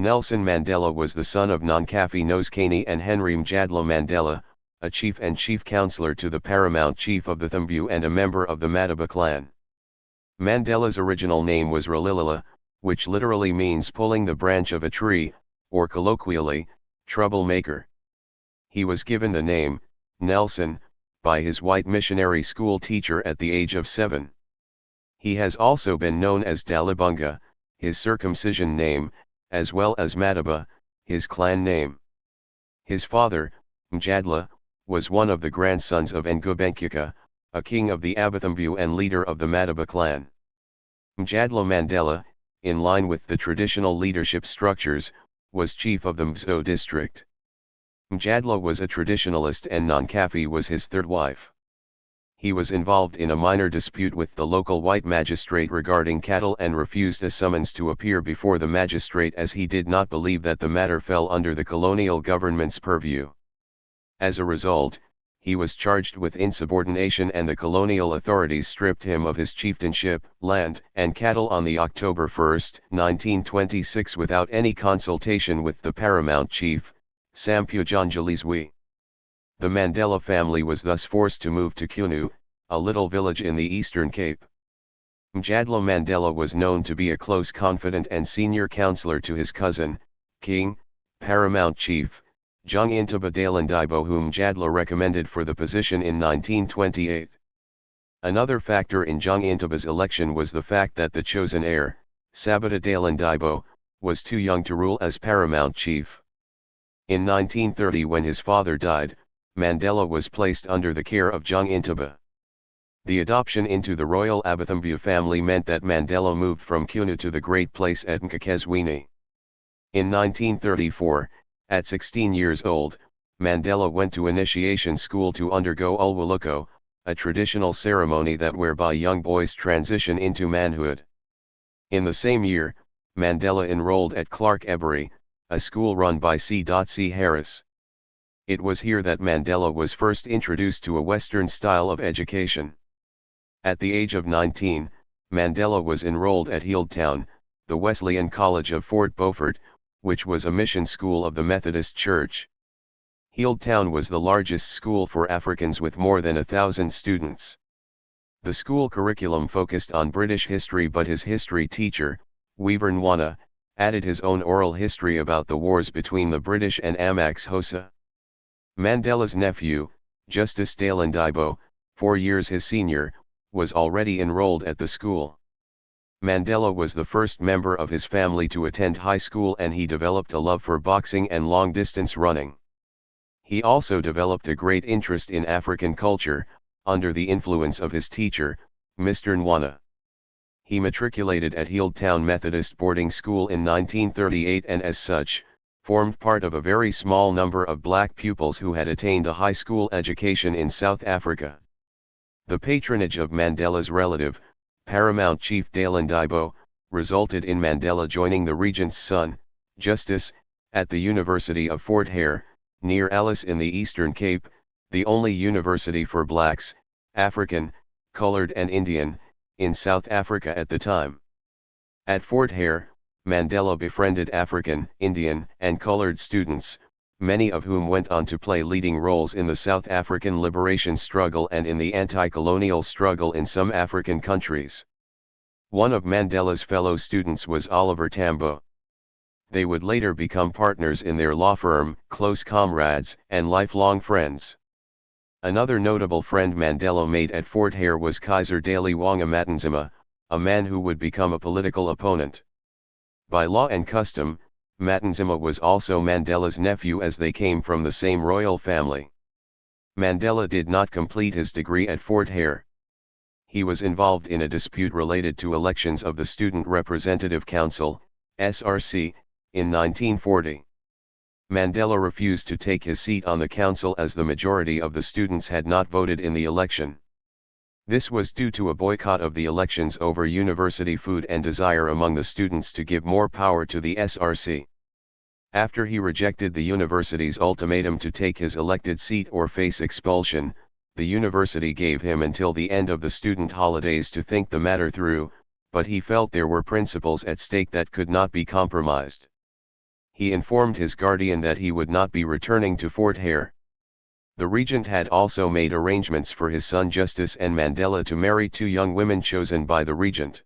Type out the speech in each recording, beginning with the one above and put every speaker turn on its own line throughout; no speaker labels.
Nelson Mandela was the son of Nonkafi Nosekani and Henry Mjadla Mandela, a chief and chief counselor to the paramount chief of the Tambo and a member of the Mandela clan. Mandela's original name was Ralilila, which literally means pulling the branch of a tree, or colloquially, troublemaker. He was given the name, Nelson, by his white missionary school teacher at the age of 7. He has also been known as Dalibunga, his circumcision name, as well as Madaba, his clan name. His father, Mjadla, was one of the grandsons of Ngubenkyaka, a king of the Abathambu and leader of the Madaba clan. Mjadla Mandela, in line with the traditional leadership structures, was chief of the Mzo district. Mjadla was a traditionalist and Nonkafi was his third wife. He was involved in a minor dispute with the local white magistrate regarding cattle and refused a summons to appear before the magistrate as he did not believe that the matter fell under the colonial government's purview. As a result, he was charged with insubordination and the colonial authorities stripped him of his chieftainship, land, and cattle on the October 1, 1926 without any consultation with the paramount chief, Sampujanjaliswi. The Mandela family was thus forced to move to Kunu, a little village in the Eastern Cape. Mjadla Mandela was known to be a close confidant and senior counselor to his cousin, King, Paramount Chief, Jung Intaba Dalandaibo, whom Mjadla recommended for the position in 1928. Another factor in Jung Intaba's election was the fact that the chosen heir, Sabata Dalandaibo, was too young to rule as Paramount Chief. In 1930, when his father died, Mandela was placed under the care of Jung Intaba. The adoption into the royal Abathambu family meant that Mandela moved from Kunu to the great place at Mkakezweni. In 1934, at 16 years old, Mandela went to initiation school to undergo Ulwaluko, a traditional ceremony whereby young boys transition into manhood. In the same year, Mandela enrolled at Clark Ebury, a school run by C.C. Harris. It was here that Mandela was first introduced to a Western style of education. At the age of 19, Mandela was enrolled at Healdtown, the Wesleyan College of Fort Beaufort, which was a mission school of the Methodist Church. Healdtown was the largest school for Africans with more than 1,000 students. The school curriculum focused on British history, but his history teacher, Weaver Nwana, added his own oral history about the wars between the British and Amax-Hosa. Mandela's nephew, Justice Dalandaibo, 4 years his senior, was already enrolled at the school. Mandela was the first member of his family to attend high school, and he developed a love for boxing and long-distance running. He also developed a great interest in African culture, under the influence of his teacher, Mr. Nwana. He matriculated at Healdtown Methodist Boarding School in 1938 and as such, formed part of a very small number of black pupils who had attained a high school education in South Africa. The patronage of Mandela's relative, Paramount Chief Dalandaibo, resulted in Mandela joining the regent's son, Justice, at the University of Fort Hare, near Alice in the Eastern Cape, the only university for blacks, African, colored and Indian, in South Africa at the time. At Fort Hare, Mandela befriended African, Indian, and colored students, many of whom went on to play leading roles in the South African liberation struggle and in the anti-colonial struggle in some African countries. One of Mandela's fellow students was Oliver Tambo. They would later become partners in their law firm, close comrades, and lifelong friends. Another notable friend Mandela made at Fort Hare was Kaiser Daliwonga Matanzima, a man who would become a political opponent. By law and custom, Matanzima was also Mandela's nephew, as they came from the same royal family. Mandela did not complete his degree at Fort Hare. He was involved in a dispute related to elections of the Student Representative Council, SRC, in 1940. Mandela refused to take his seat on the council as the majority of the students had not voted in the election. This was due to a boycott of the elections over university food and desire among the students to give more power to the SRC. After he rejected the university's ultimatum to take his elected seat or face expulsion, the university gave him until the end of the student holidays to think the matter through, but he felt there were principles at stake that could not be compromised. he informed his guardian that he would not be returning to Fort Hare. The regent had also made arrangements for his son Justice and Mandela to marry two young women chosen by the regent.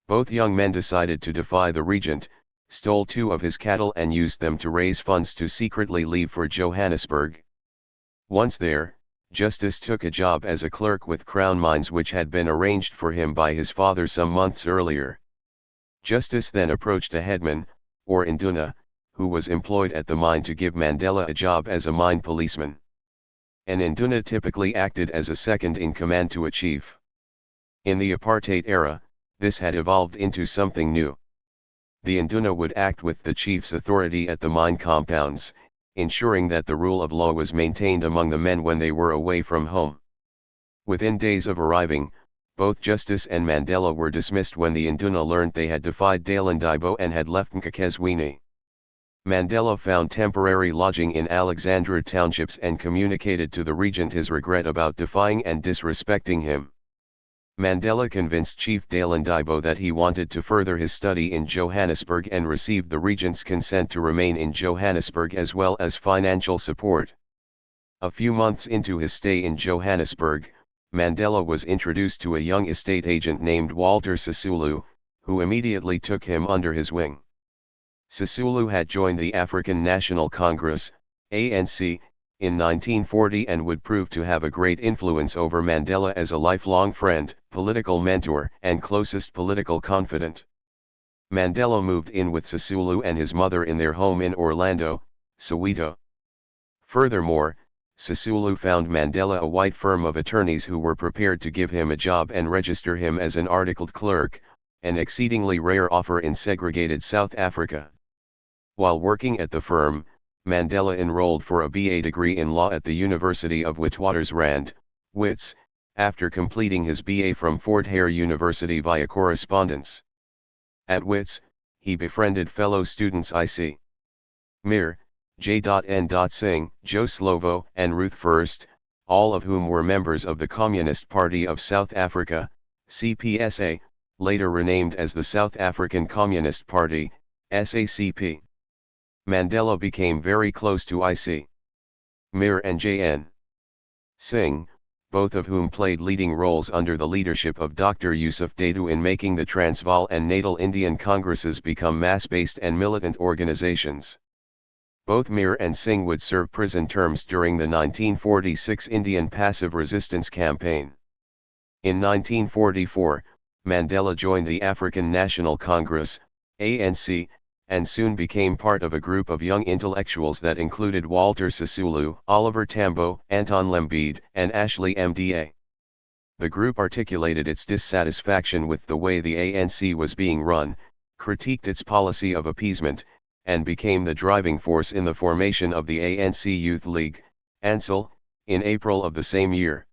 Both young men decided to defy the regent, stole two of his cattle and used them to raise funds to secretly leave for Johannesburg. Once there, Justice took a job as a clerk with Crown Mines which had been arranged for him by his father some months earlier. Justice then approached a headman, or induna, who was employed at the mine to give Mandela a job as a mine policeman. An induna typically acted as a second in command to a chief. In the apartheid era, this had evolved into something new. The induna would act with the chief's authority at the mine compounds, ensuring that the rule of law was maintained among the men when they were away from home. Within days of arriving, both Justice and Mandela were dismissed when the induna learned they had defied Dalindibo and had left Mkhitaryan. Mandela found temporary lodging in Alexandra townships and communicated to the regent his regret about defying and disrespecting him. Mandela convinced Chief Dalindibo that he wanted to further his study in Johannesburg and received the regent's consent to remain in Johannesburg as well as financial support. A few months into his stay in Johannesburg, Mandela was introduced to a young estate agent named Walter Sisulu, who immediately took him under his wing. Sisulu had joined the African National Congress, ANC, in 1940 and would prove to have a great influence over Mandela as a lifelong friend, political mentor, and closest political confidant. Mandela moved in with Sisulu and his mother in their home in Orlando, Soweto. Furthermore, Sisulu found Mandela a white firm of attorneys who were prepared to give him a job and register him as an articled clerk, an exceedingly rare offer in segregated South Africa. While working at the firm, Mandela enrolled for a BA degree in law at the University of Witwatersrand, Wits, after completing his BA from Fort Hare University via correspondence. At Wits, he befriended fellow students I.C. Mir, J.N. Singh, Joe Slovo, and Ruth First, all of whom were members of the Communist Party of South Africa, CPSA, later renamed as the South African Communist Party, SACP. Mandela became very close to I.C. Mir and J.N. Singh, both of whom played leading roles under the leadership of Dr. Yusuf Dadoo in making the Transvaal and Natal Indian Congresses become mass-based and militant organizations. Both Mir and Singh would serve prison terms during the 1946 Indian Passive Resistance Campaign. In 1944, Mandela joined the African National Congress, ANC, and soon became part of a group of young intellectuals that included Walter Sisulu, Oliver Tambo, Anton Lembede, and Ashley Mda. The group articulated its dissatisfaction with the way the ANC was being run, critiqued its policy of appeasement, and became the driving force in the formation of the ANC Youth League, ANCIL, in April of the same year.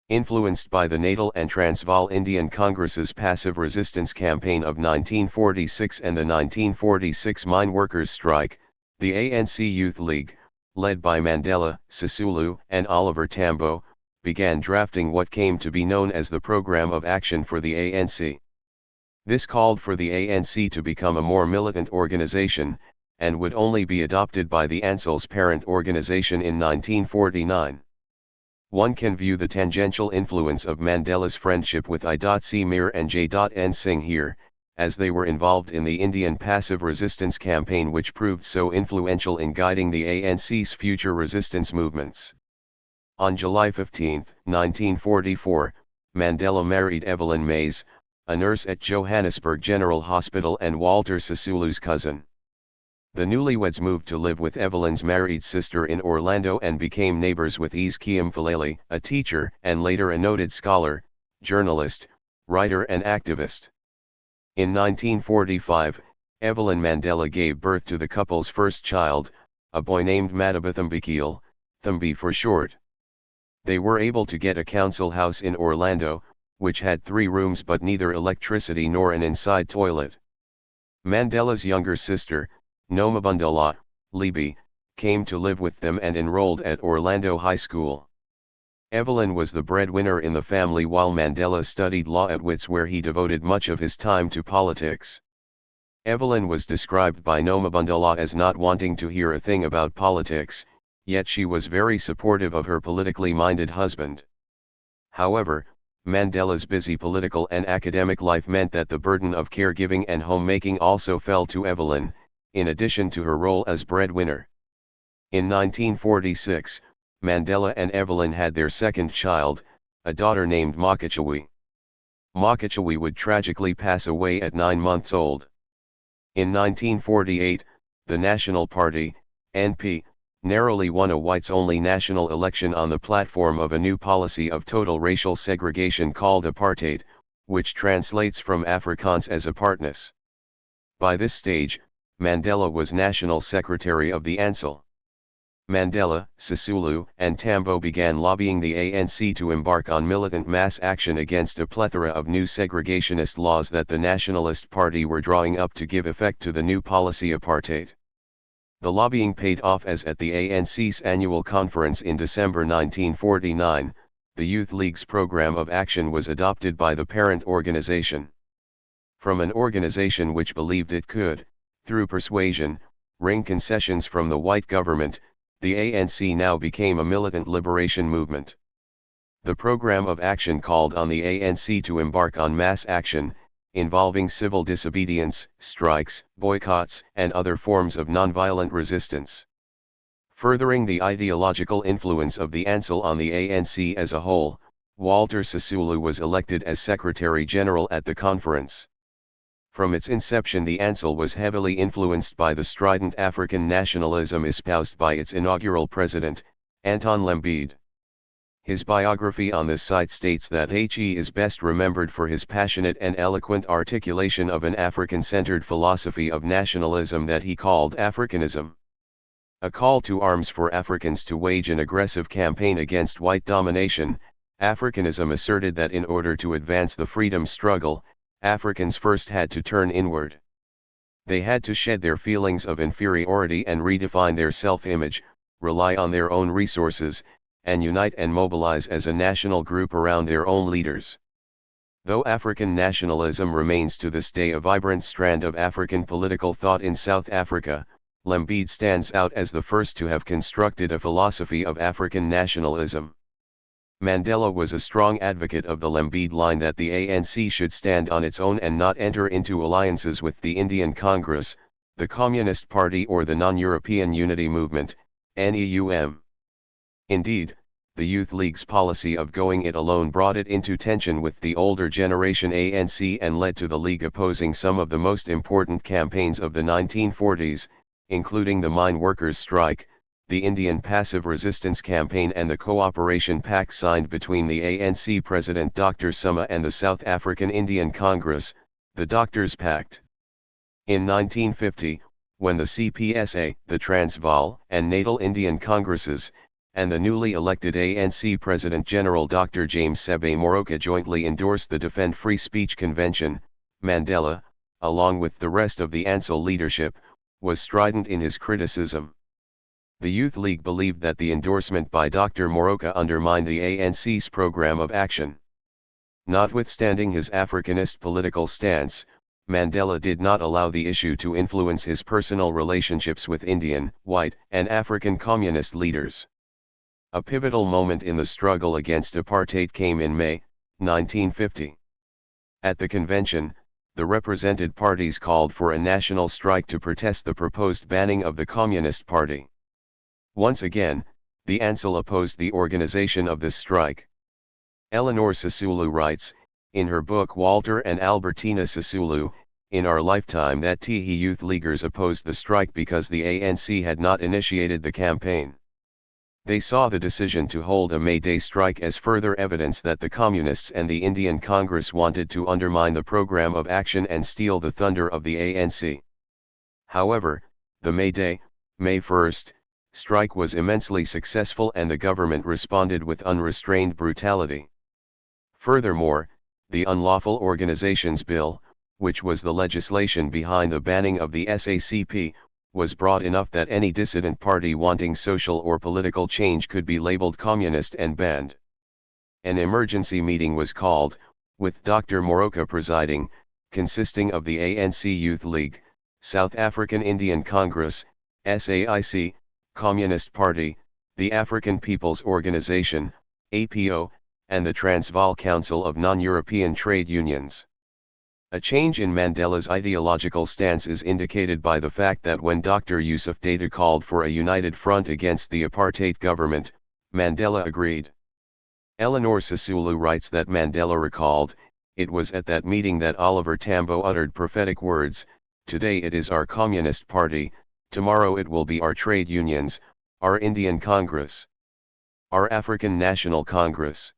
Influenced by the Natal and Transvaal Indian Congress's passive resistance campaign of 1946 and the 1946 mine workers' strike, the ANC Youth League, led by Mandela, Sisulu, and Oliver Tambo, began drafting what came to be known as the Programme of Action for the ANC. This called for the ANC to become a more militant organization, and would only be adopted by the ANCIL's parent organization in 1949. One can view the tangential influence of Mandela's friendship with I.C. Mir and J.N. Singh here, as they were involved in the Indian passive resistance campaign which proved so influential in guiding the ANC's future resistance movements. On July 15, 1944, Mandela married Evelyn Mays, a nurse at Johannesburg General Hospital and Walter Sisulu's cousin. The newlyweds moved to live with Evelyn's married sister in Orlando and became neighbors with Kiem Falele, a teacher and later a noted scholar, journalist, writer and activist. In 1945, Evelyn Mandela gave birth to the couple's first child, a boy named Madiba Thambekile, Thambi for short. They were able to get a council house in Orlando, which had 3 rooms but neither electricity nor an inside toilet. Mandela's younger sister, Nomabundala, Libby, came to live with them and enrolled at Orlando High School. Evelyn was the breadwinner in the family while Mandela studied law at Wits where he devoted much of his time to politics. Evelyn was described by Mandela as not wanting to hear a thing about politics, yet she was very supportive of her politically minded husband. However, Mandela's busy political and academic life meant that the burden of caregiving and homemaking also fell to Evelyn, in addition to her role as breadwinner. In 1946, Mandela and Evelyn had their second child, a daughter named Makachewi. Makachewi would tragically pass away at 9 months old. In 1948, the National Party, NP, narrowly won a whites-only national election on the platform of a new policy of total racial segregation called apartheid, which translates from Afrikaans as apartness. By this stage, Mandela was National Secretary of the ANC. Mandela, Sisulu, and Tambo began lobbying the ANC to embark on militant mass action against a plethora of new segregationist laws that the Nationalist Party were drawing up to give effect to the new policy apartheid. The lobbying paid off as at the ANC's annual conference in December 1949, the Youth League's program of action was adopted by the parent organization. From an organization which believed it could, through persuasion, wring concessions from the white government, the ANC now became a militant liberation movement. The program of action called on the ANC to embark on mass action, involving civil disobedience, strikes, boycotts, and other forms of nonviolent resistance. Furthering the ideological influence of the ANC on the ANC as a whole, Walter Sisulu was elected as Secretary General at the conference. From its inception, the ANC was heavily influenced by the strident African nationalism espoused by its inaugural president, Anton Lembede. His biography on this site states that he is best remembered for his passionate and eloquent articulation of an African-centered philosophy of nationalism that he called Africanism. A call to arms for Africans to wage an aggressive campaign against white domination, Africanism asserted that in order to advance the freedom struggle, Africans first had to turn inward. They had to shed their feelings of inferiority and redefine their self-image, rely on their own resources, and unite and mobilize as a national group around their own leaders. Though African nationalism remains to this day a vibrant strand of African political thought in South Africa, Lembede stands out as the first to have constructed a philosophy of African nationalism. Mandela was a strong advocate of the Lembede line that the ANC should stand on its own and not enter into alliances with the Indian Congress, the Communist Party or the Non-European Unity Movement, NEUM. Indeed, the Youth League's policy of going it alone brought it into tension with the older generation ANC and led to the League opposing some of the most important campaigns of the 1940s, including the mine workers' strike, the Indian Passive Resistance Campaign and the Cooperation Pact signed between the ANC President Dr. Suma and the South African Indian Congress, the Doctors' Pact. In 1950, when the CPSA, the Transvaal and Natal Indian Congresses, and the newly elected ANC President General Dr. James Sebe Moroka jointly endorsed the Defend Free Speech Convention, Mandela, along with the rest of the ANC leadership, was strident in his criticism. The Youth League believed that the endorsement by Dr. Moroka undermined the ANC's program of action. Notwithstanding his Africanist political stance, Mandela did not allow the issue to influence his personal relationships with Indian, white, and African communist leaders. A pivotal moment in the struggle against apartheid came in May, 1950. At the convention, the represented parties called for a national strike to protest the proposed banning of the Communist Party. Once again, the ANC opposed the organization of this strike. Eleanor Sisulu writes, in her book Walter and Albertina Sisulu, in our lifetime that the youth leaguers opposed the strike because the ANC had not initiated the campaign. They saw the decision to hold a May Day strike as further evidence that the Communists and the Indian Congress wanted to undermine the program of action and steal the thunder of the ANC. However, the May Day, May 1st, strike was immensely successful and the government responded with unrestrained brutality. Furthermore, the Unlawful Organizations Bill, which was the legislation behind the banning of the SACP, was broad enough that any dissident party wanting social or political change could be labeled communist and banned. An emergency meeting was called, with Dr. Moroka presiding, consisting of the ANC Youth League, South African Indian Congress, SAIC, Communist Party, the African People's Organization, APO, and the Transvaal Council of Non-European Trade Unions. A change in Mandela's ideological stance is indicated by the fact that when Dr. Yusuf Data called for a united front against the apartheid government, Mandela agreed. Eleanor Sisulu writes that Mandela recalled, "It was at that meeting that Oliver Tambo uttered prophetic words, 'Today it is our Communist Party, tomorrow it will be our trade unions, our Indian Congress, our African National Congress.'"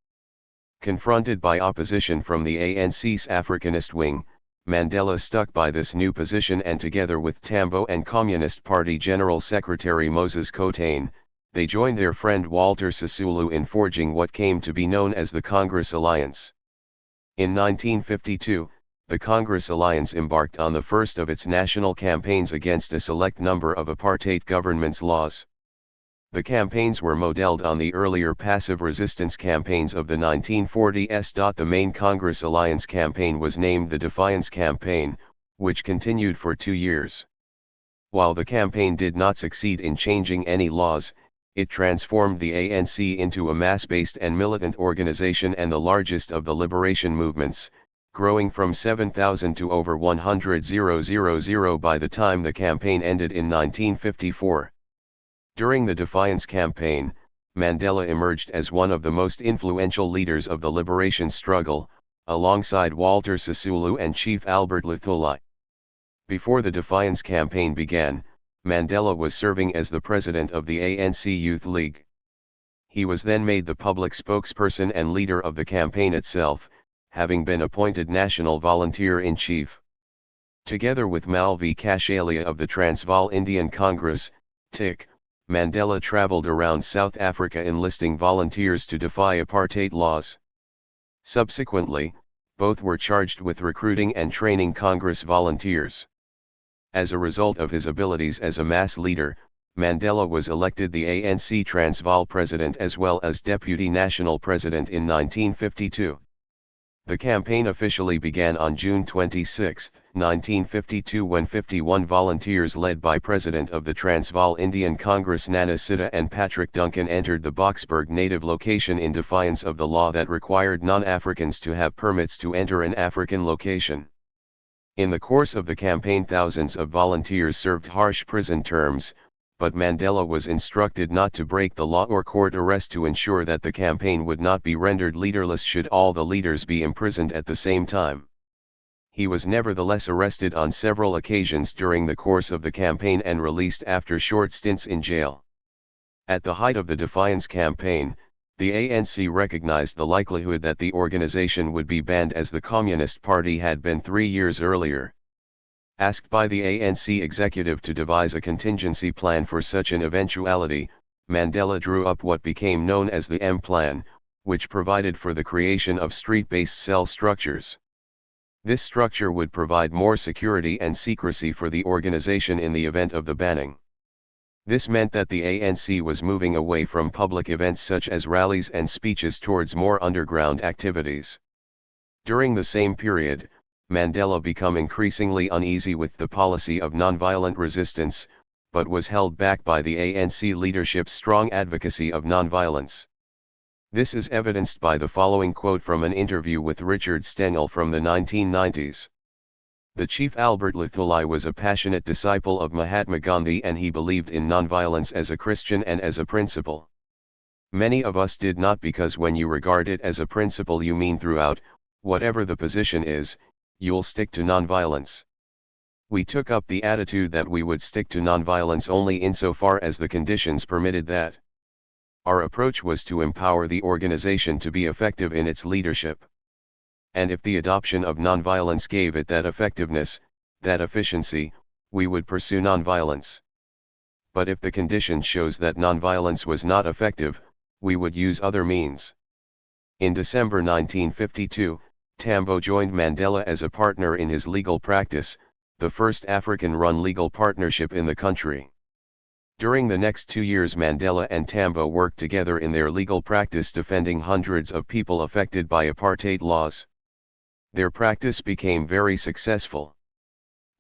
Confronted by opposition from the ANC's Africanist wing, Mandela stuck by this new position, and together with Tambo and Communist Party General Secretary Moses Kotane, they joined their friend Walter Sisulu in forging what came to be known as the Congress Alliance. In 1952, the Congress Alliance embarked on the first of its national campaigns against a select number of apartheid government's laws. The campaigns were modeled on the earlier passive resistance campaigns of the 1940s. The main Congress Alliance campaign was named the Defiance Campaign, which continued for 2 years. While the campaign did not succeed in changing any laws, it transformed the ANC into a mass-based and militant organization and the largest of the liberation movements, growing from 7,000 to over 100,000 by the time the campaign ended in 1954. During the Defiance Campaign, Mandela emerged as one of the most influential leaders of the liberation struggle, alongside Walter Sisulu and Chief Albert Luthuli. Before the Defiance Campaign began, Mandela was serving as the president of the ANC Youth League. He was then made the public spokesperson and leader of the campaign itself, having been appointed National Volunteer-in-Chief. Together with Malvi Kashalia of the Transvaal Indian Congress, TIC, Mandela traveled around South Africa enlisting volunteers to defy apartheid laws. Subsequently, both were charged with recruiting and training Congress volunteers. As a result of his abilities as a mass leader, Mandela was elected the ANC Transvaal president as well as deputy national president in 1952. The campaign officially began on June 26, 1952 when 51 volunteers led by President of the Transvaal Indian Congress Nana Sitta and Patrick Duncan entered the Boksburg native location in defiance of the law that required non-Africans to have permits to enter an African location. In the course of the campaign, thousands of volunteers served harsh prison terms, but Mandela was instructed not to break the law or court arrest to ensure that the campaign would not be rendered leaderless should all the leaders be imprisoned at the same time. He was nevertheless arrested on several occasions during the course of the campaign and released after short stints in jail. At the height of the Defiance Campaign, the ANC recognized the likelihood that the organization would be banned as the Communist Party had been 3 years earlier. Asked by the ANC executive to devise a contingency plan for such an eventuality, Mandela drew up what became known as the M Plan, which provided for the creation of street-based cell structures. This structure would provide more security and secrecy for the organization in the event of the banning. This meant that the ANC was moving away from public events such as rallies and speeches towards more underground activities. During the same period, Mandela became increasingly uneasy with the policy of nonviolent resistance, but was held back by the ANC leadership's strong advocacy of nonviolence. This is evidenced by the following quote from an interview with Richard Stengel from the 1990s. The Chief Albert Luthuli was a passionate disciple of Mahatma Gandhi and he believed in nonviolence as a Christian and as a principle. Many of us did not, because when you regard it as a principle you mean throughout, whatever the position is, you'll stick to nonviolence. We took up the attitude that we would stick to nonviolence only insofar as the conditions permitted that. Our approach was to empower the organization to be effective in its leadership. And if the adoption of nonviolence gave it that effectiveness, that efficiency, we would pursue nonviolence. But if the condition shows that nonviolence was not effective, we would use other means. In December 1952, Tambo joined Mandela as a partner in his legal practice, the first African-run legal partnership in the country. During the next 2 years Mandela and Tambo worked together in their legal practice defending hundreds of people affected by apartheid laws. Their practice became very successful.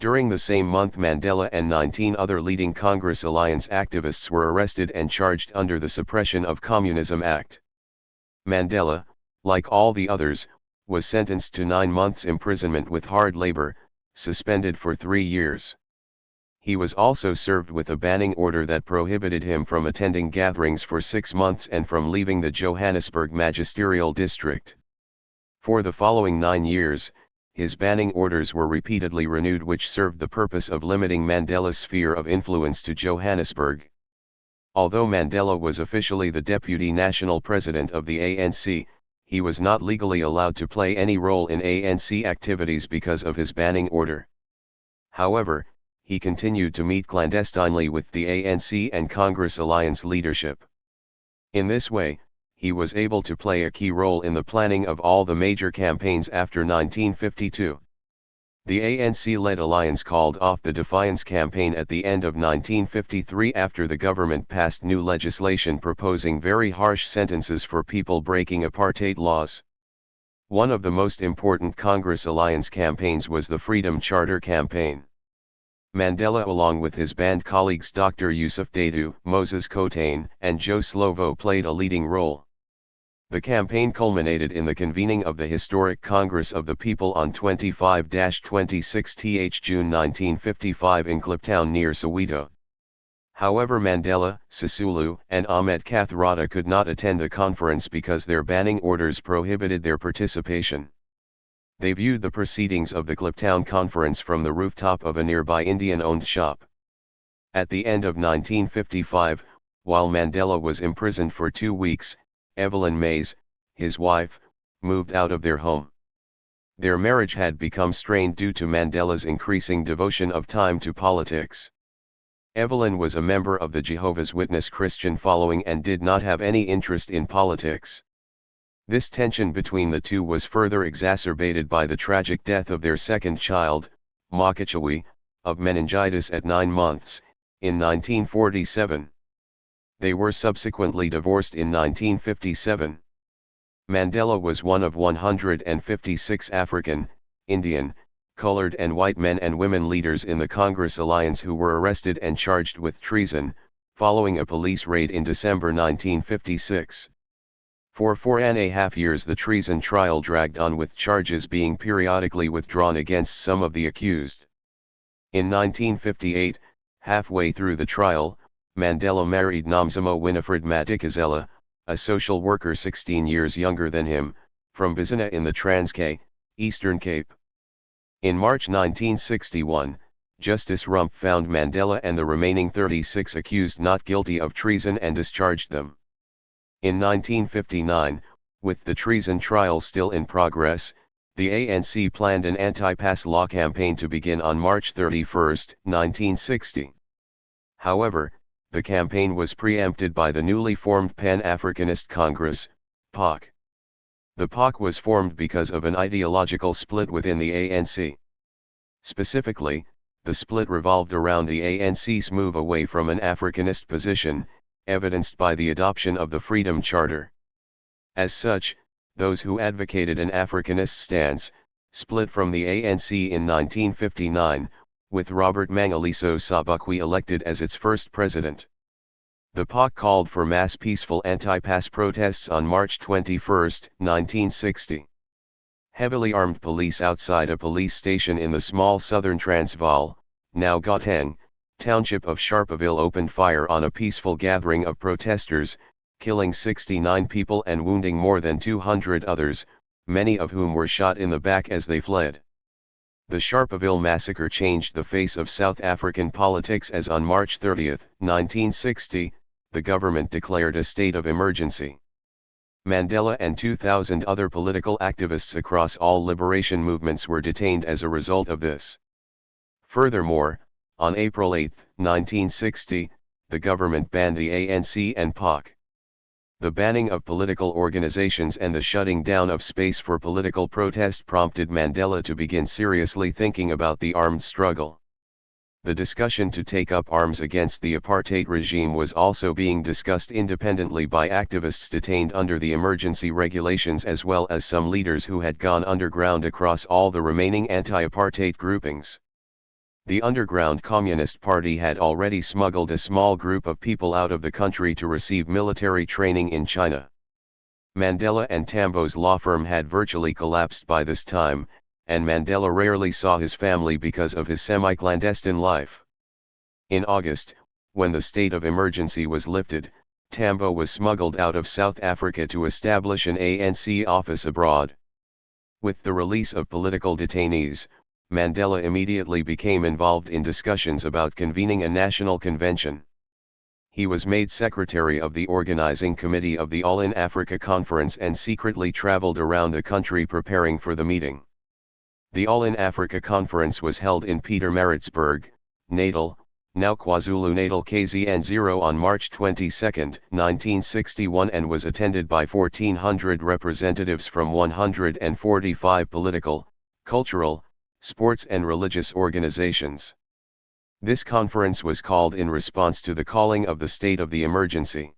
During the same month, Mandela and 19 other leading Congress Alliance activists were arrested and charged under the Suppression of Communism Act. Mandela, like all the others, was sentenced to 9 months imprisonment with hard labor, suspended for 3 years. He was also served with a banning order that prohibited him from attending gatherings for 6 months and from leaving the Johannesburg magisterial district. For the following 9 years, his banning orders were repeatedly renewed, which served the purpose of limiting Mandela's sphere of influence to Johannesburg. Although Mandela was officially the deputy national president of the ANC, he was not legally allowed to play any role in ANC activities because of his banning order. However, he continued to meet clandestinely with the ANC and Congress Alliance leadership. In this way, he was able to play a key role in the planning of all the major campaigns after 1952. The ANC-led alliance called off the Defiance campaign at the end of 1953 after the government passed new legislation proposing very harsh sentences for people breaking apartheid laws. One of the most important Congress Alliance campaigns was the Freedom Charter campaign. Mandela, along with his band colleagues Dr. Yusuf Dadoo, Moses Kotane, and Joe Slovo, played a leading role. The campaign culminated in the convening of the historic Congress of the People on 25-26 June 1955 in Kliptown near Soweto. However, Mandela, Sisulu, and Ahmet Kathrada could not attend the conference because their banning orders prohibited their participation. They viewed the proceedings of the Kliptown conference from the rooftop of a nearby Indian-owned shop. At the end of 1955, while Mandela was imprisoned for 2 weeks, Evelyn Mays, his wife, moved out of their home. Their marriage had become strained due to Mandela's increasing devotion of time to politics. Evelyn was a member of the Jehovah's Witness Christian following and did not have any interest in politics. This tension between the two was further exacerbated by the tragic death of their second child, Makachawi, of meningitis at 9 months, in 1947. They were subsequently divorced in 1957. Mandela was one of 156 African, Indian, colored and white men and women leaders in the Congress Alliance who were arrested and charged with treason, following a police raid in December 1956. For 4.5 years the treason trial dragged on, with charges being periodically withdrawn against some of the accused. In 1958, halfway through the trial, Mandela married Nomzamo Winifred Madikizela, a social worker 16 years younger than him, from Bizana in the Transkei, Eastern Cape. In March 1961, Justice Rump found Mandela and the remaining 36 accused not guilty of treason and discharged them. In 1959, with the treason trial still in progress, the ANC planned an anti-pass law campaign to begin on March 31, 1960. However, the campaign was preempted by the newly formed Pan-Africanist Congress, PAC. The PAC was formed because of an ideological split within the ANC. Specifically, the split revolved around the ANC's move away from an Africanist position, evidenced by the adoption of the Freedom Charter. As such, those who advocated an Africanist stance, split from the ANC in 1959, with Robert Mangaliso Sobukwe elected as its first president. The PAC called for mass peaceful anti-pass protests on March 21, 1960. Heavily armed police outside a police station in the small southern Transvaal, now Gauteng, township of Sharpeville opened fire on a peaceful gathering of protesters, killing 69 people and wounding more than 200 others, many of whom were shot in the back as they fled. The Sharpeville massacre changed the face of South African politics as on March 30, 1960, the government declared a state of emergency. Mandela and 2,000 other political activists across all liberation movements were detained as a result of this. Furthermore, on April 8, 1960, the government banned the ANC and PAC. The banning of political organizations and the shutting down of space for political protest prompted Mandela to begin seriously thinking about the armed struggle. The discussion to take up arms against the apartheid regime was also being discussed independently by activists detained under the emergency regulations, as well as some leaders who had gone underground across all the remaining anti-apartheid groupings. The underground Communist Party had already smuggled a small group of people out of the country to receive military training in China. Mandela and Tambo's law firm had virtually collapsed by this time, and Mandela rarely saw his family because of his semi-clandestine life. In August, when the state of emergency was lifted, Tambo was smuggled out of South Africa to establish an ANC office abroad. With the release of political detainees, Mandela immediately became involved in discussions about convening a national convention. He was made secretary of the organizing committee of the All in Africa Conference and secretly traveled around the country preparing for the meeting. The All in Africa Conference was held in Pietermaritzburg, Natal, now KwaZulu-Natal KZN0 on March 22, 1961 and was attended by 1,400 representatives from 145 political, cultural, sports and religious organizations. This conference was called in response to the calling of the state of the emergency.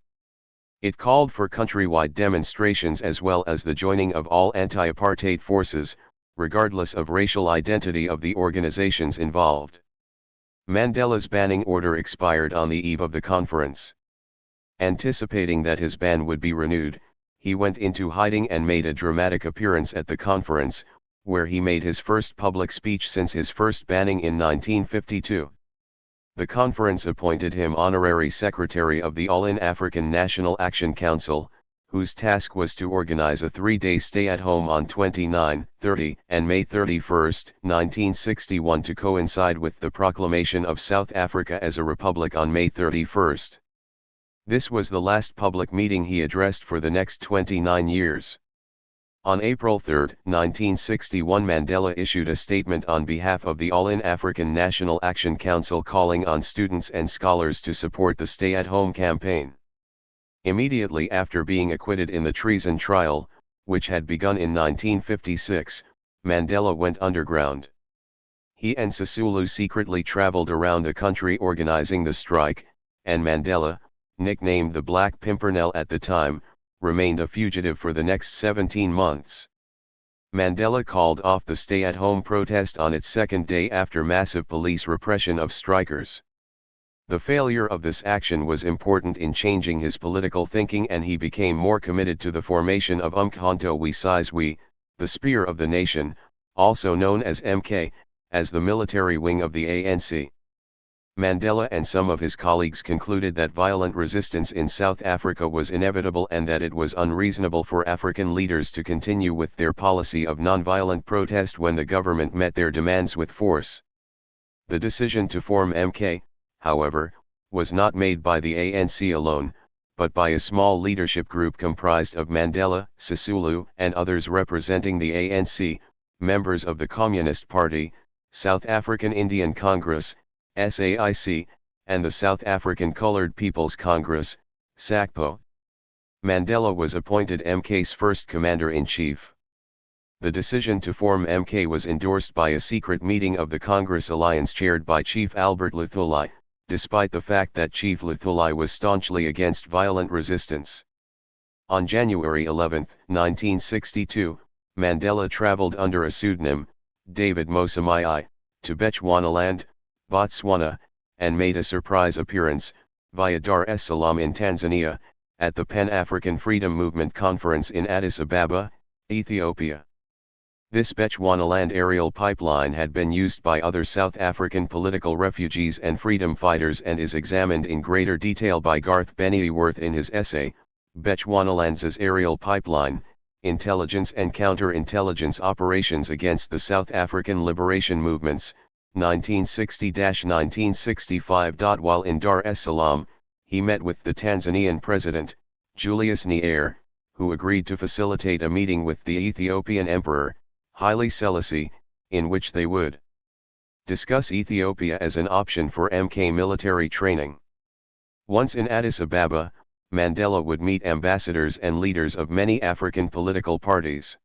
It called for countrywide demonstrations as well as the joining of all anti-apartheid forces, regardless of racial identity of the organizations involved. Mandela's banning order expired on the eve of the conference. Anticipating that his ban would be renewed, he went into hiding and made a dramatic appearance at the conference, where he made his first public speech since his first banning in 1952. The conference appointed him honorary secretary of the All-in-African National Action Council, whose task was to organize a 3-day stay-at-home on 29, 30, and May 31, 1961 to coincide with the proclamation of South Africa as a republic on May 31. This was the last public meeting he addressed for the next 29 years. On April 3, 1961 Mandela issued a statement on behalf of the All-in-African National Action Council calling on students and scholars to support the stay-at-home campaign. Immediately after being acquitted in the treason trial, which had begun in 1956, Mandela went underground. He and Sisulu secretly traveled around the country organizing the strike, and Mandela, nicknamed the Black Pimpernel at the time, remained a fugitive for the next 17 months. Mandela called off the stay-at-home protest on its second day after massive police repression of strikers. The failure of this action was important in changing his political thinking and he became more committed to the formation of Umkhonto we Sizwe, the Spear of the Nation, also known as MK, as the military wing of the ANC. Mandela and some of his colleagues concluded that violent resistance in South Africa was inevitable and that it was unreasonable for African leaders to continue with their policy of nonviolent protest when the government met their demands with force. The decision to form MK, however, was not made by the ANC alone, but by a small leadership group comprised of Mandela, Sisulu, and others representing the ANC, members of the Communist Party, South African Indian Congress, SAIC, and the South African Coloured People's Congress, SACPO. Mandela was appointed MK's first commander-in-chief. The decision to form MK was endorsed by a secret meeting of the Congress Alliance chaired by Chief Albert Luthuli, despite the fact that Chief Luthuli was staunchly against violent resistance. On January 11, 1962, Mandela traveled under a pseudonym, David Mosamai, to Bechuanaland, Botswana, and made a surprise appearance, via Dar es Salaam in Tanzania, at the Pan-African Freedom Movement Conference in Addis Ababa, Ethiopia. This Bechuanaland aerial pipeline had been used by other South African political refugees and freedom fighters and is examined in greater detail by Garth Bennyworth in his essay, Bechuanaland's Aerial Pipeline, Intelligence and Counterintelligence Operations Against the South African Liberation Movements, 1960-1965. While in Dar es Salaam, he met with the Tanzanian president, Julius Nyerere, who agreed to facilitate a meeting with the Ethiopian Emperor, Haile Selassie, in which they would discuss Ethiopia as an option for MK military training. Once in Addis Ababa, Mandela would meet ambassadors and leaders of many African political parties.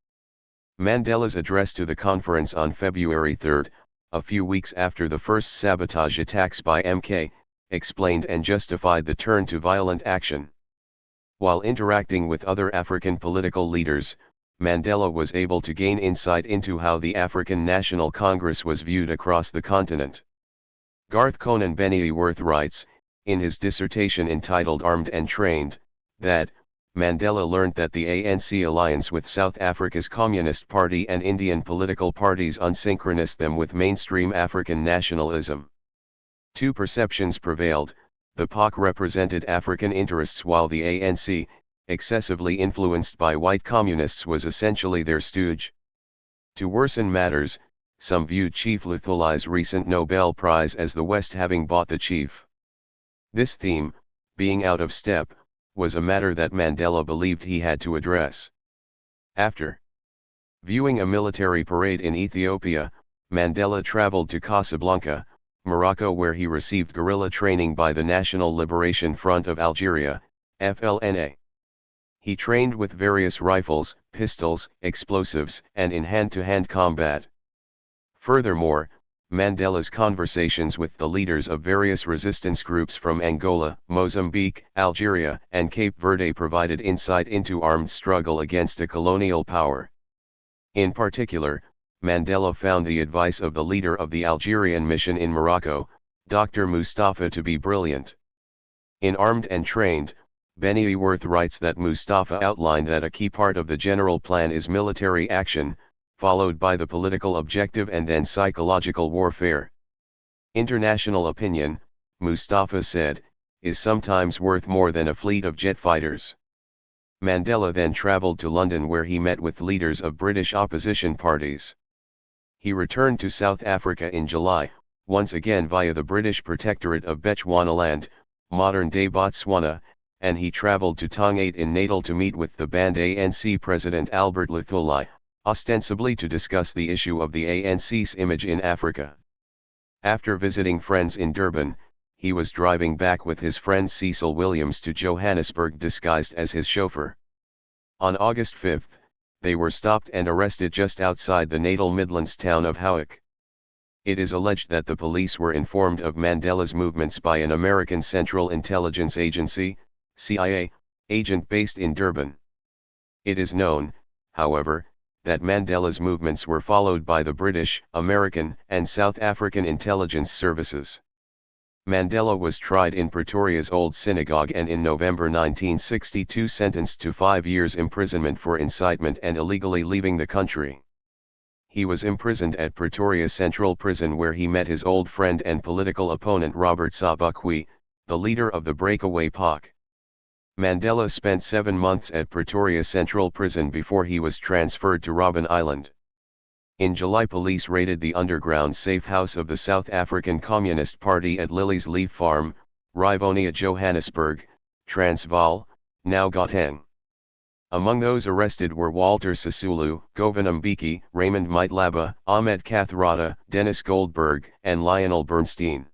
Mandela's address to the conference on February 3, a few weeks after the first sabotage attacks by MK, explained and justified the turn to violent action. While interacting with other African political leaders, Mandela was able to gain insight into how the African National Congress was viewed across the continent. Garth Conan Benioworth writes, in his dissertation entitled Armed and Trained, that, Mandela learned that the ANC alliance with South Africa's Communist Party and Indian political parties unsynchronized them with mainstream African nationalism. Two perceptions prevailed: the PAC represented African interests while the ANC, excessively influenced by white communists, was essentially their stooge. To worsen matters, some viewed Chief Luthulai's recent Nobel Prize as the West having bought the chief. This theme, being out of step, was a matter that Mandela believed he had to address. After viewing a military parade in Ethiopia, Mandela traveled to Casablanca, Morocco, where he received guerrilla training by the National Liberation Front of Algeria, FLNA. He trained with various rifles, pistols, explosives, and in hand-to-hand combat. Furthermore, Mandela's conversations with the leaders of various resistance groups from Angola, Mozambique, Algeria, and Cape Verde provided insight into armed struggle against a colonial power. In particular, Mandela found the advice of the leader of the Algerian mission in Morocco, Dr. Mustafa, to be brilliant. In Armed and Trained, Benioworth writes that Mustafa outlined that a key part of the general plan is military action, followed by the political objective and then psychological warfare. International opinion, Mustafa said, is sometimes worth more than a fleet of jet fighters. Mandela then traveled to London, where he met with leaders of British opposition parties. He returned to South Africa in July, once again via the British protectorate of Bechuanaland, modern-day Botswana, and he traveled to Tongate in Natal to meet with the banned ANC President Albert Luthuli, ostensibly to discuss the issue of the ANC's image in Africa. After visiting friends in Durban, he was driving back with his friend Cecil Williams to Johannesburg disguised as his chauffeur. On August 5, they were stopped and arrested just outside the Natal Midlands town of Howick. It is alleged that the police were informed of Mandela's movements by an American Central Intelligence Agency, CIA, agent based in Durban. It is known, however, that Mandela's movements were followed by the British, American, and South African intelligence services. Mandela was tried in Pretoria's Old Synagogue and in November 1962 sentenced to 5 years imprisonment for incitement and illegally leaving the country. He was imprisoned at Pretoria Central Prison, where he met his old friend and political opponent Robert Sobukwe, the leader of the breakaway PAC. Mandela spent 7 months at Pretoria Central Prison before he was transferred to Robben Island. In July, police raided the underground safe house of the South African Communist Party at Lily's Leaf Farm, Rivonia, Johannesburg, Transvaal, now Gauteng. Among those arrested were Walter Sisulu, Govan Mbeki, Raymond Maitlaba, Ahmed Kathrada, Dennis Goldberg, and Lionel Bernstein.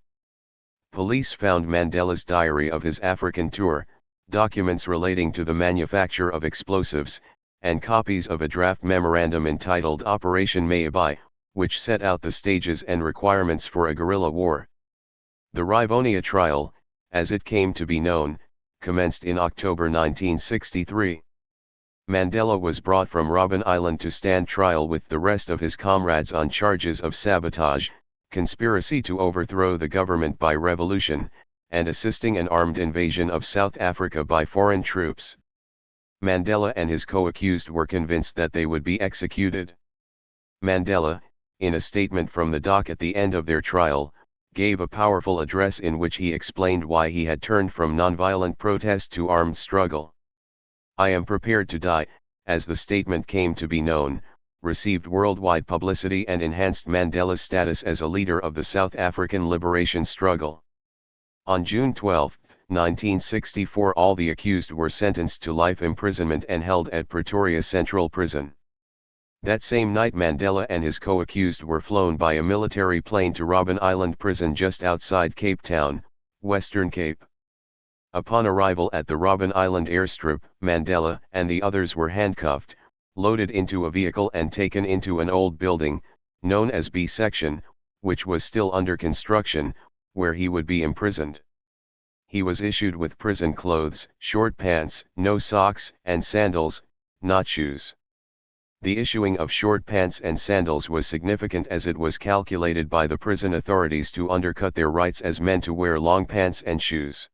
Police found Mandela's diary of his African tour, documents relating to the manufacture of explosives, and copies of a draft memorandum entitled Operation Mayabai, which set out the stages and requirements for a guerrilla war. The Rivonia trial, as it came to be known, commenced in October 1963. Mandela was brought from Robben Island to stand trial with the rest of his comrades on charges of sabotage, conspiracy to overthrow the government by revolution, and assisting an armed invasion of South Africa by foreign troops. Mandela and his co-accused were convinced that they would be executed. Mandela, in a statement from the dock at the end of their trial, gave a powerful address in which he explained why he had turned from nonviolent protest to armed struggle. "I am prepared to die," as the statement came to be known, received worldwide publicity and enhanced Mandela's status as a leader of the South African liberation struggle. On June 12, 1964, all the accused were sentenced to life imprisonment and held at Pretoria Central Prison. That same night, Mandela and his co-accused were flown by a military plane to Robben Island Prison just outside Cape Town, Western Cape. Upon arrival at the Robben Island airstrip, Mandela and the others were handcuffed, loaded into a vehicle and taken into an old building, known as B Section, which was still under construction, where he would be imprisoned. He was issued with prison clothes, short pants, no socks, and sandals, not shoes. The issuing of short pants and sandals was significant as it was calculated by the prison authorities to undercut their rights as men to wear long pants and shoes.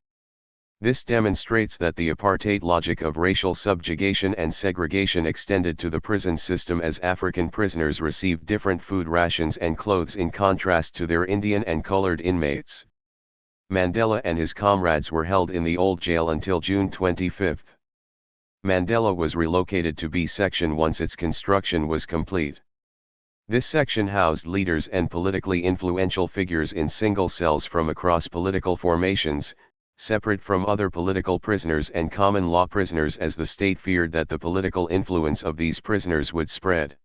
This demonstrates that the apartheid logic of racial subjugation and segregation extended to the prison system, as African prisoners received different food rations and clothes in contrast to their Indian and colored inmates. Mandela and his comrades were held in the old jail until June 25. Mandela was relocated to B section once its construction was complete. This section housed leaders and politically influential figures in single cells from across political formations, separate from other political prisoners and common law prisoners, as the state feared that the political influence of these prisoners would spread.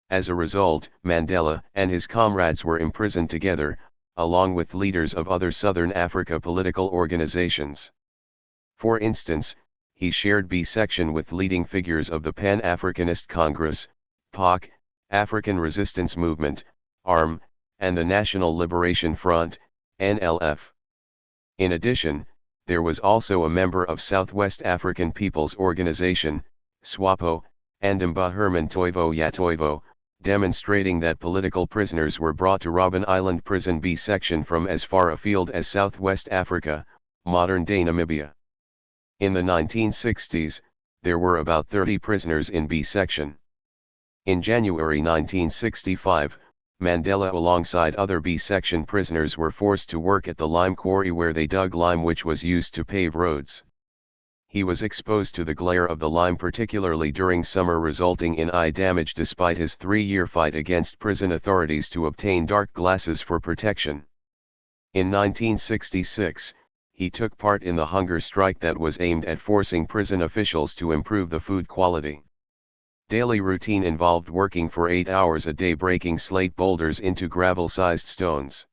As a result, Mandela and his comrades were imprisoned together, along with leaders of other Southern Africa political organizations. For instance, he shared B section with leading figures of the Pan-Africanist Congress, PAC, African Resistance Movement, ARM, and the National Liberation Front, NLF. In addition, there was also a member of Southwest African People's Organization, SWAPO, and Mba Herman Toivo Yatoivo, demonstrating that political prisoners were brought to Robben Island Prison B section from as far afield as Southwest Africa, modern-day Namibia. In the 1960s, there were about 30 prisoners in B section. In January 1965, Mandela alongside other B section prisoners were forced to work at the lime quarry where they dug lime which was used to pave roads. He was exposed to the glare of the lime particularly during summer, resulting in eye damage despite his 3-year fight against prison authorities to obtain dark glasses for protection. In 1966, he took part in the hunger strike that was aimed at forcing prison officials to improve the food quality. Daily routine involved working for 8 hours a day breaking slate boulders into gravel-sized stones.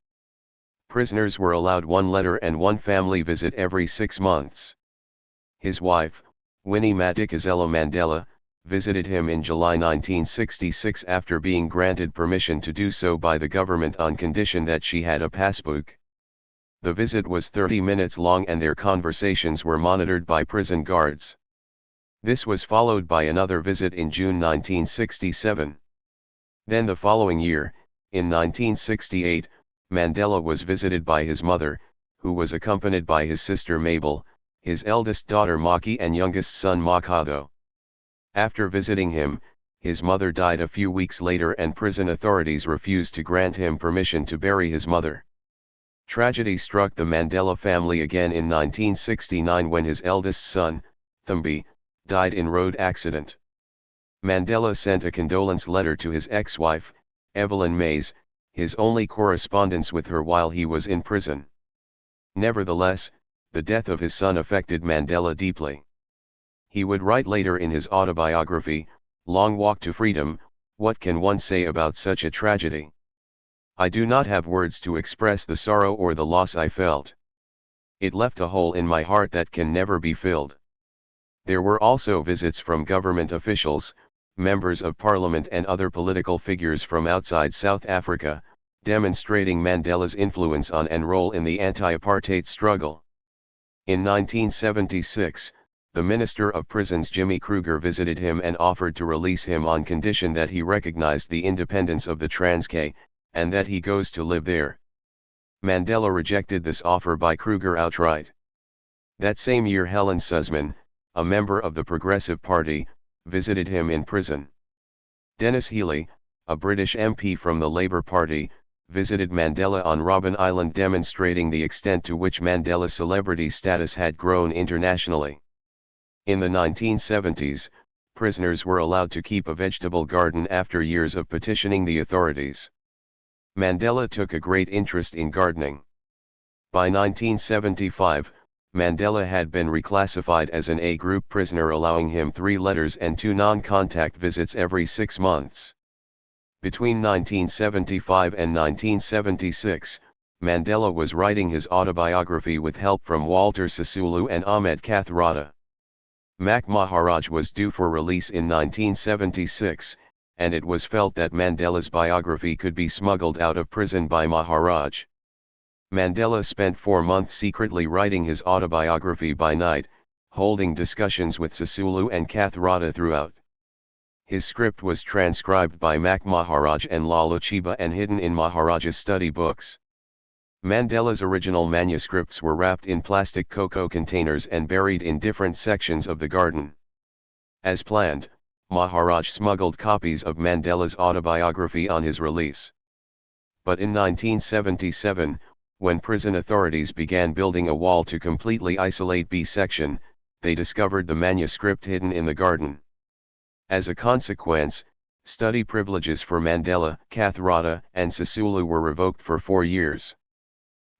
Prisoners were allowed 1 letter and 1 family visit every 6 months. His wife, Winnie Madikizela Mandela, visited him in July 1966 after being granted permission to do so by the government on condition that she had a passbook. The visit was 30 minutes long and their conversations were monitored by prison guards. This was followed by another visit in June 1967. Then the following year, in 1968, Mandela was visited by his mother, who was accompanied by his sister Mabel, his eldest daughter Maki and youngest son Makado. After visiting him, his mother died a few weeks later and prison authorities refused to grant him permission to bury his mother. Tragedy struck the Mandela family again in 1969 when his eldest son, Tambo, died in road accident. Mandela sent a condolence letter to his ex-wife, Evelyn Mays, his only correspondence with her while he was in prison. Nevertheless, the death of his son affected Mandela deeply. He would write later in his autobiography, Long Walk to Freedom, "What can one say about such a tragedy? I do not have words to express the sorrow or the loss I felt. It left a hole in my heart that can never be filled." There were also visits from government officials, members of parliament and other political figures from outside South Africa, demonstrating Mandela's influence on and role in the anti-apartheid struggle. In 1976, the Minister of Prisons Jimmy Kruger visited him and offered to release him on condition that he recognized the independence of the Transkei, and that he goes to live there. Mandela rejected this offer by Kruger outright. That same year Helen Suzman, a member of the Progressive Party, visited him in prison. Dennis Healey, a British MP from the Labour Party, visited Mandela on Robben Island, demonstrating the extent to which Mandela's celebrity status had grown internationally. In the 1970s, prisoners were allowed to keep a vegetable garden after years of petitioning the authorities. Mandela took a great interest in gardening. By 1975, Mandela had been reclassified as an A group prisoner, allowing him 3 letters and 2 non-contact visits every 6 months. Between 1975 and 1976, Mandela was writing his autobiography with help from Walter Sisulu and Ahmed Kathrada. Mac Maharaj was due for release in 1976, and it was felt that Mandela's biography could be smuggled out of prison by Maharaj. Mandela spent 4 months secretly writing his autobiography by night, holding discussions with Sisulu and Kathrada throughout. His script was transcribed by Mac Maharaj and Lalo Chiba and hidden in Maharaj's study books. Mandela's original manuscripts were wrapped in plastic cocoa containers and buried in different sections of the garden. As planned, Maharaj smuggled copies of Mandela's autobiography on his release. But in 1977, when prison authorities began building a wall to completely isolate B section, they discovered the manuscript hidden in the garden. As a consequence, study privileges for Mandela, Kathrada, and Sisulu were revoked for 4 years.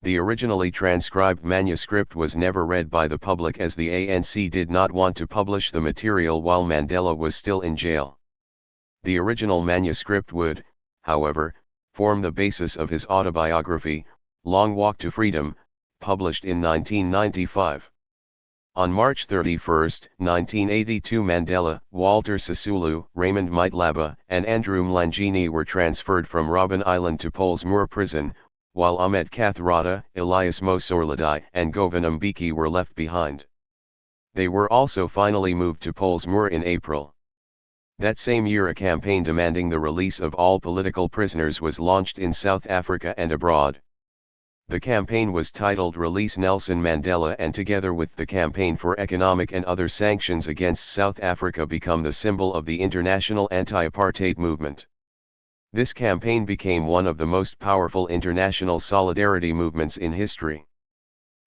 The originally transcribed manuscript was never read by the public as the ANC did not want to publish the material while Mandela was still in jail. The original manuscript would, however, form the basis of his autobiography, Long Walk to Freedom, published in 1995. On March 31, 1982, Mandela, Walter Sisulu, Raymond Maitlaba, and Andrew Mlangeni were transferred from Robben Island to Pollsmoor Prison, while Ahmed Kathrada, Elias Mosorladai, and Govan Mbeki were left behind. They were also finally moved to Pollsmoor in April. That same year, a campaign demanding the release of all political prisoners was launched in South Africa and abroad. The campaign was titled Release Nelson Mandela, and together with the campaign for economic and other sanctions against South Africa become the symbol of the international anti-apartheid movement. This campaign became one of the most powerful international solidarity movements in history.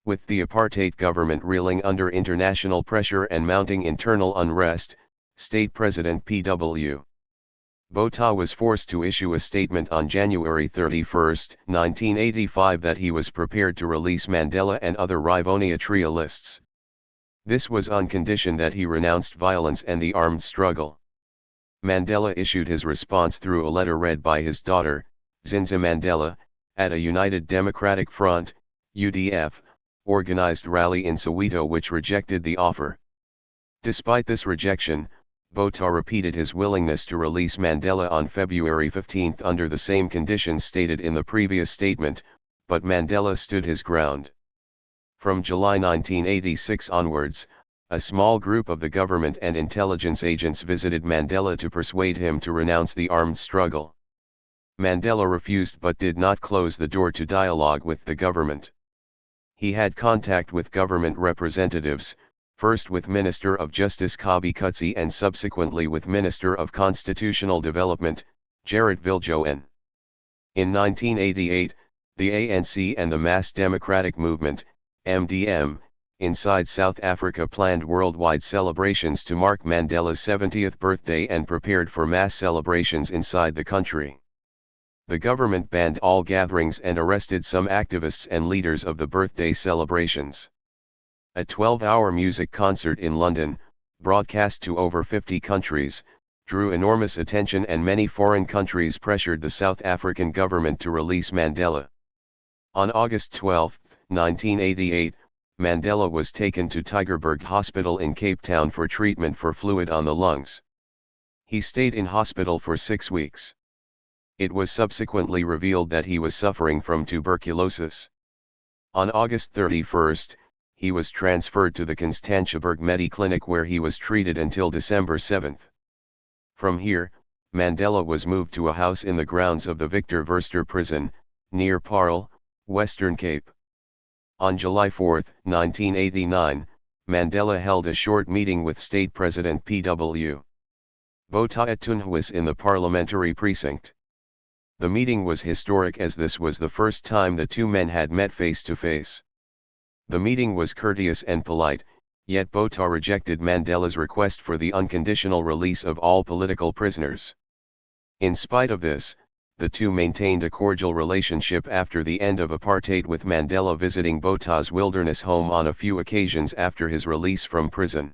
With the apartheid government reeling under international pressure and mounting internal unrest, State President P.W. Botha was forced to issue a statement on January 31, 1985 that he was prepared to release Mandela and other Rivonia trialists. This was on condition that he renounced violence and the armed struggle. Mandela issued his response through a letter read by his daughter, Zinzi Mandela, at a United Democratic Front, UDF, organized rally in Soweto which rejected the offer. Despite this rejection, Botha repeated his willingness to release Mandela on February 15 under the same conditions stated in the previous statement, but Mandela stood his ground. From July 1986 onwards, a small group of the government and intelligence agents visited Mandela to persuade him to renounce the armed struggle. Mandela refused but did not close the door to dialogue with the government. He had contact with government representatives, first with Minister of Justice Kabi Kutsi and subsequently with Minister of Constitutional Development, Gerrit Viljoen. In 1988, the ANC and the Mass Democratic Movement, MDM, inside South Africa planned worldwide celebrations to mark Mandela's 70th birthday and prepared for mass celebrations inside the country. The government banned all gatherings and arrested some activists and leaders of the birthday celebrations. A 12-hour music concert in London, broadcast to over 50 countries, drew enormous attention and many foreign countries pressured the South African government to release Mandela. On August 12, 1988, Mandela was taken to Tygerberg Hospital in Cape Town for treatment for fluid on the lungs. He stayed in hospital for 6 weeks. It was subsequently revealed that he was suffering from tuberculosis. On August 31, he was transferred to the Constantiaberg Mediclinic where he was treated until December 7. From here, Mandela was moved to a house in the grounds of the Victor Verster prison, near Paarl, Western Cape. On July 4, 1989, Mandela held a short meeting with State President P.W. Botha at Tunhuis in the parliamentary precinct. The meeting was historic as this was the first time the two men had met face to face. The meeting was courteous and polite, yet Botha rejected Mandela's request for the unconditional release of all political prisoners. In spite of this, the two maintained a cordial relationship after the end of apartheid, with Mandela visiting Botha's wilderness home on a few occasions after his release from prison.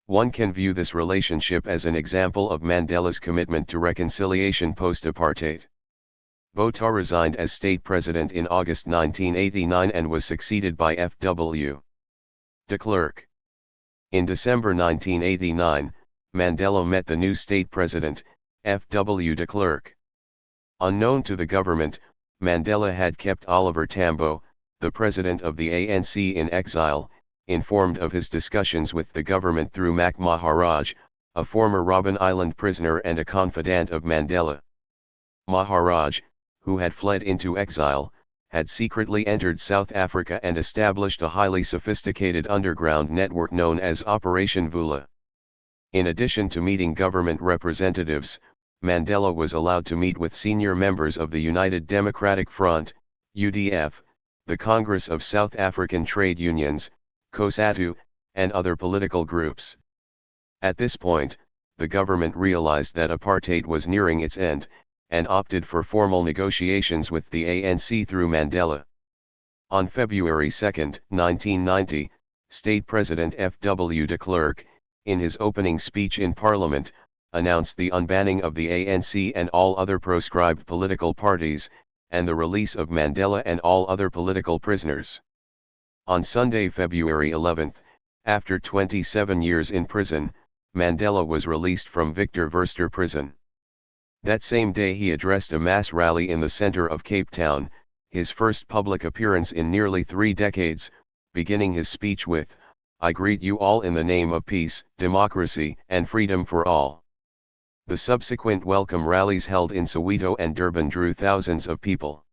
One can view this relationship as an example of Mandela's commitment to reconciliation post-apartheid. Botha resigned as state president in August 1989 and was succeeded by F.W. de Klerk. In December 1989, Mandela met the new state president, F.W. de Klerk. Unknown to the government, Mandela had kept Oliver Tambo, the president of the ANC in exile, informed of his discussions with the government through Mac Maharaj, a former Robben Island prisoner and a confidant of Mandela. Maharaj, who had fled into exile, had secretly entered South Africa and established a highly sophisticated underground network known as Operation Vula. In addition to meeting government representatives, Mandela was allowed to meet with senior members of the United Democratic Front, UDF, the Congress of South African Trade Unions, COSATU, and other political groups. At this point, the government realized that apartheid was nearing its end, and opted for formal negotiations with the ANC through Mandela. On February 2, 1990, State President F.W. de Klerk, in his opening speech in Parliament, announced the unbanning of the ANC and all other proscribed political parties, and the release of Mandela and all other political prisoners. On Sunday, February 11, after 27 years in prison, Mandela was released from Victor Verster prison. That same day he addressed a mass rally in the center of Cape Town, his first public appearance in nearly 3 decades, beginning his speech with, "I greet you all in the name of peace, democracy, and freedom for all." The subsequent welcome rallies held in Soweto and Durban drew thousands of people.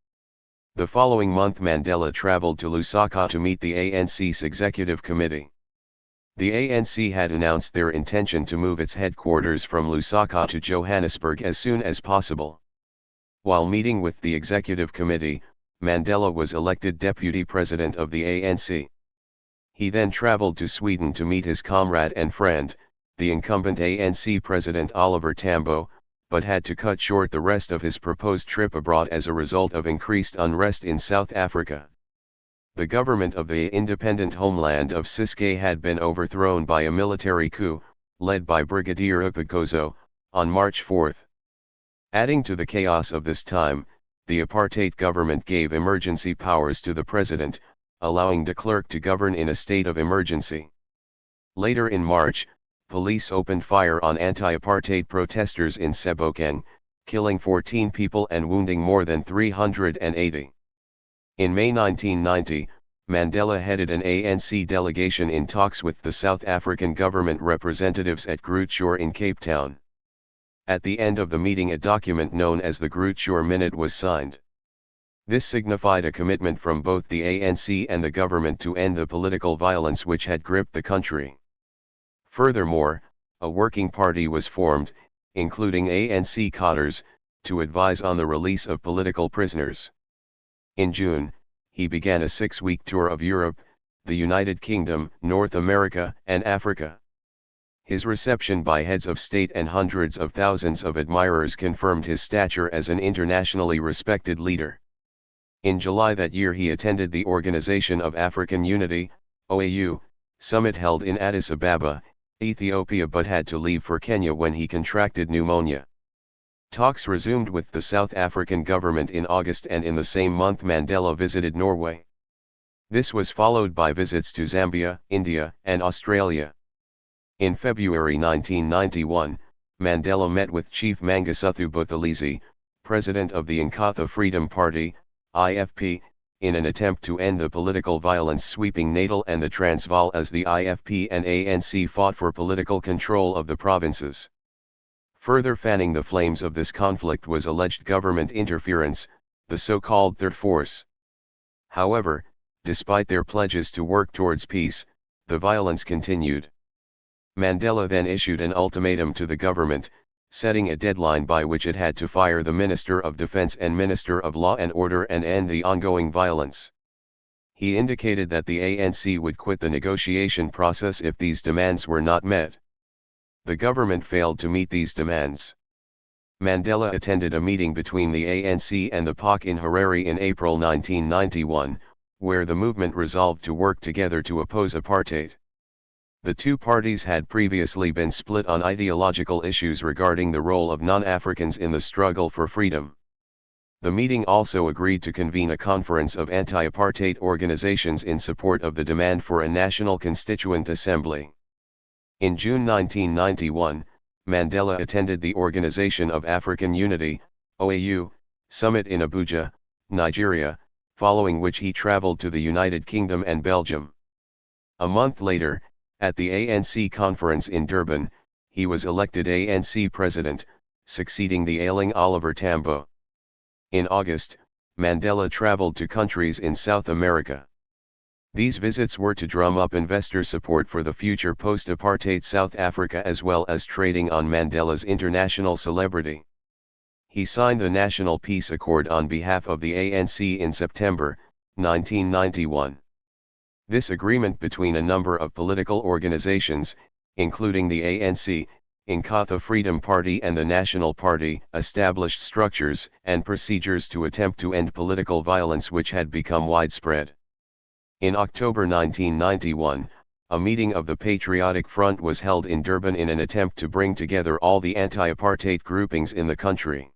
The following month Mandela traveled to Lusaka to meet the ANC's executive committee. The ANC had announced their intention to move its headquarters from Lusaka to Johannesburg as soon as possible. While meeting with the executive committee, Mandela was elected deputy president of the ANC. He then traveled to Sweden to meet his comrade and friend, the incumbent ANC president Oliver Tambo, but had to cut short the rest of his proposed trip abroad as a result of increased unrest in South Africa. The government of the independent homeland of Ciskei had been overthrown by a military coup, led by Brigadier Upagozo, on March 4. Adding to the chaos of this time, the apartheid government gave emergency powers to the president, allowing de Klerk to govern in a state of emergency. Later in March, police opened fire on anti-apartheid protesters in Sebokeng, killing 14 people and wounding more than 380. In May 1990, Mandela headed an ANC delegation in talks with the South African government representatives at Groote Schuur in Cape Town. At the end of the meeting a document known as the Groote Schuur Minute was signed. This signified a commitment from both the ANC and the government to end the political violence which had gripped the country. Furthermore, a working party was formed, including ANC cadres, to advise on the release of political prisoners. In June, he began a 6-week tour of Europe, the United Kingdom, North America, and Africa. His reception by heads of state and hundreds of thousands of admirers confirmed his stature as an internationally respected leader. In July that year he attended the Organization of African Unity, OAU, summit held in Addis Ababa, Ethiopia but had to leave for Kenya when he contracted pneumonia. Talks resumed with the South African government in August and in the same month Mandela visited Norway. This was followed by visits to Zambia, India, and Australia. In February 1991, Mandela met with Chief Mangosuthu Buthelezi, president of the Inkatha Freedom Party, IFP, in an attempt to end the political violence sweeping Natal and the Transvaal as the IFP and ANC fought for political control of the provinces. Further fanning the flames of this conflict was alleged government interference, the so-called Third Force. However, despite their pledges to work towards peace, the violence continued. Mandela then issued an ultimatum to the government, setting a deadline by which it had to fire the Minister of Defense and Minister of Law and Order and end the ongoing violence. He indicated that the ANC would quit the negotiation process if these demands were not met. The government failed to meet these demands. Mandela attended a meeting between the ANC and the POC in Harare in April 1991, where the movement resolved to work together to oppose apartheid. The two parties had previously been split on ideological issues regarding the role of non-Africans in the struggle for freedom. The meeting also agreed to convene a conference of anti-apartheid organizations in support of the demand for a national constituent assembly. In June 1991, Mandela attended the Organization of African Unity, OAU, summit in Abuja, Nigeria, following which he traveled to the United Kingdom and Belgium. A month later, at the ANC conference in Durban, he was elected ANC president, succeeding the ailing Oliver Tambo. In August, Mandela traveled to countries in South America. These visits were to drum up investor support for the future post-apartheid South Africa as well as trading on Mandela's international celebrity. He signed the National Peace Accord on behalf of the ANC in September, 1991. This agreement between a number of political organizations, including the ANC, Inkatha Freedom Party and the National Party, established structures and procedures to attempt to end political violence which had become widespread. In October 1991, a meeting of the Patriotic Front was held in Durban in an attempt to bring together all the anti-apartheid groupings in the country.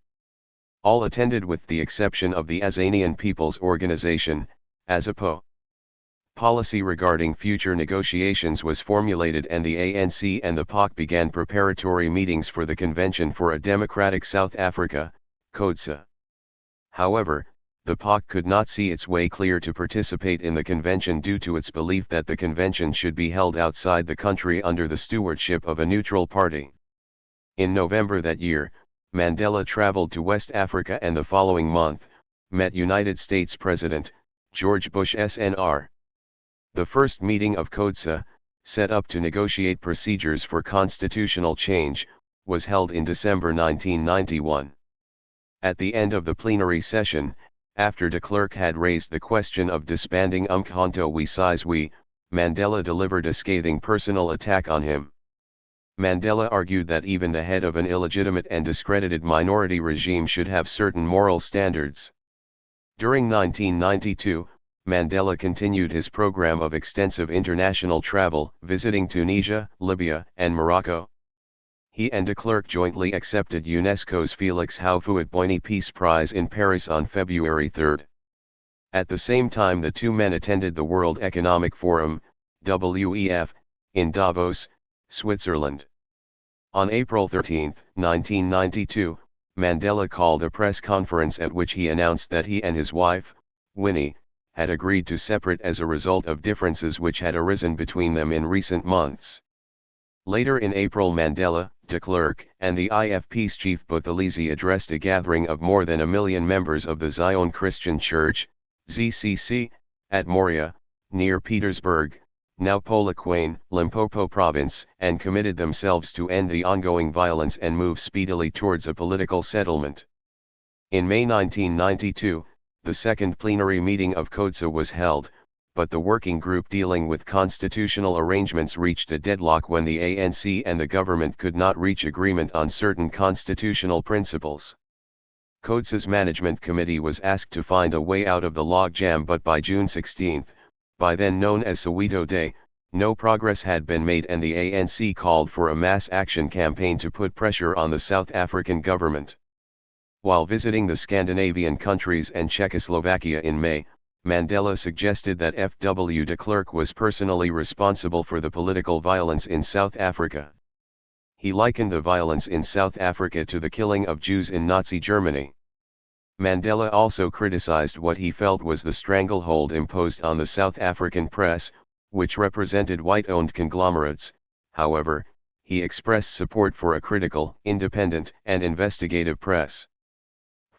All attended with the exception of the Azanian People's Organization, AZAPO. Policy regarding future negotiations was formulated and the ANC and the POC began preparatory meetings for the Convention for a Democratic South Africa, CODESA. However, the POC could not see its way clear to participate in the convention due to its belief that the convention should be held outside the country under the stewardship of a neutral party. In November that year, Mandela traveled to West Africa and the following month, met United States President George Bush Sr. The first meeting of CODESA, set up to negotiate procedures for constitutional change, was held in December 1991. At the end of the plenary session, after de Klerk had raised the question of disbanding Umkhonto we Sizwe, Mandela delivered a scathing personal attack on him. Mandela argued that even the head of an illegitimate and discredited minority regime should have certain moral standards. During 1992, Mandela continued his program of extensive international travel, visiting Tunisia, Libya, and Morocco. He and de Klerk jointly accepted UNESCO's Félix Houphouët-Boigny Peace Prize in Paris on February 3. At the same time the two men attended the World Economic Forum, WEF, in Davos, Switzerland. On April 13, 1992, Mandela called a press conference at which he announced that he and his wife, Winnie, had agreed to separate as a result of differences which had arisen between them in recent months. Later in April Mandela, de Klerk, and the IF peace chief Buthelezi addressed a gathering of more than 1 million members of the Zion Christian Church, ZCC, at Moria, near Petersburg, now Polokwane, Limpopo province, and committed themselves to end the ongoing violence and move speedily towards a political settlement. In May 1992, the second plenary meeting of CODESA was held, but the working group dealing with constitutional arrangements reached a deadlock when the ANC and the government could not reach agreement on certain constitutional principles. CODESA's management committee was asked to find a way out of the logjam, but by June 16, by then known as Soweto Day, no progress had been made and the ANC called for a mass action campaign to put pressure on the South African government. While visiting the Scandinavian countries and Czechoslovakia in May, Mandela suggested that F.W. de Klerk was personally responsible for the political violence in South Africa. He likened the violence in South Africa to the killing of Jews in Nazi Germany. Mandela also criticized what he felt was the stranglehold imposed on the South African press, which represented white-owned conglomerates. However, he expressed support for a critical, independent, and investigative press.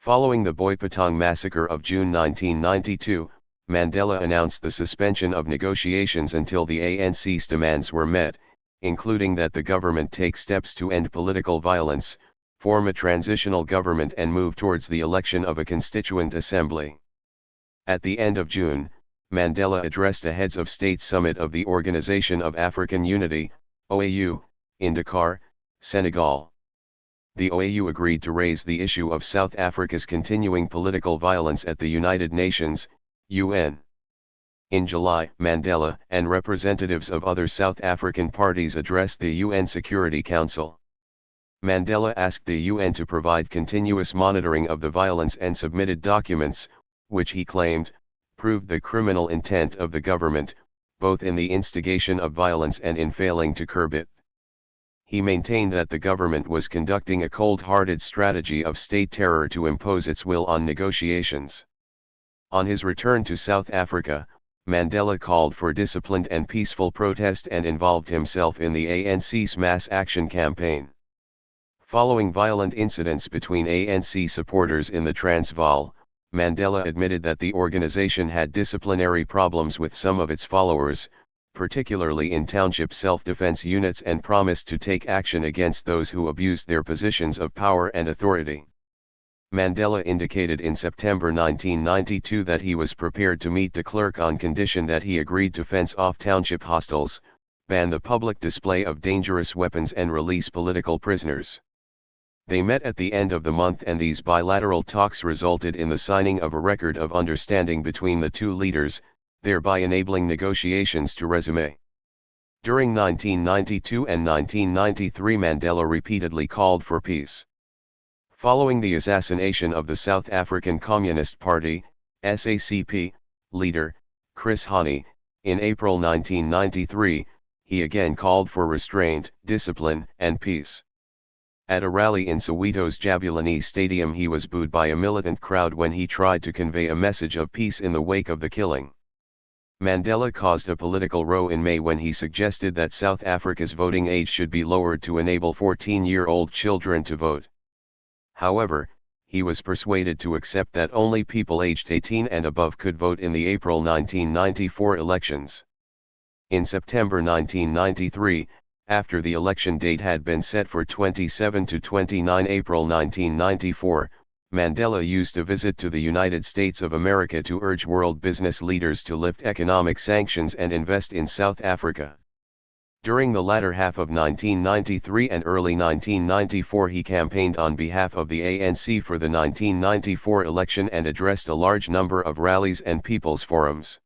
Following the Boipatong massacre of June 1992, Mandela announced the suspension of negotiations until the ANC's demands were met, including that the government take steps to end political violence, form a transitional government and move towards the election of a constituent assembly. At the end of June, Mandela addressed a Heads of State Summit of the Organization of African Unity, OAU, in Dakar, Senegal. The OAU agreed to raise the issue of South Africa's continuing political violence at the United Nations, UN. In July, Mandela and representatives of other South African parties addressed the UN Security Council. Mandela asked the UN to provide continuous monitoring of the violence and submitted documents, which he claimed, proved the criminal intent of the government, both in the instigation of violence and in failing to curb it. He maintained that the government was conducting a cold-hearted strategy of state terror to impose its will on negotiations. On his return to South Africa, Mandela called for disciplined and peaceful protest and involved himself in the ANC's mass action campaign. Following violent incidents between ANC supporters in the Transvaal, Mandela admitted that the organization had disciplinary problems with some of its followers, particularly in township self-defense units, and promised to take action against those who abused their positions of power and authority. Mandela indicated in September 1992 that he was prepared to meet de Klerk on condition that he agreed to fence off township hostels, ban the public display of dangerous weapons, and release political prisoners. They met at the end of the month, and these bilateral talks resulted in the signing of a record of understanding between the two leaders, thereby enabling negotiations to resume. During 1992 and 1993, Mandela repeatedly called for peace. Following the assassination of the South African Communist Party, SACP, leader, Chris Hani, in April 1993, he again called for restraint, discipline, and peace. At a rally in Soweto's Jabulani Stadium, he was booed by a militant crowd when he tried to convey a message of peace in the wake of the killing. Mandela caused a political row in May when he suggested that South Africa's voting age should be lowered to enable 14-year-old children to vote. However, he was persuaded to accept that only people aged 18 and above could vote in the April 1994 elections. In September 1993, after the election date had been set for 27 to 29 April 1994, Mandela used a visit to the United States of America to urge world business leaders to lift economic sanctions and invest in South Africa. During the latter half of 1993 and early 1994, he campaigned on behalf of the ANC for the 1994 election and addressed a large number of rallies and people's forums.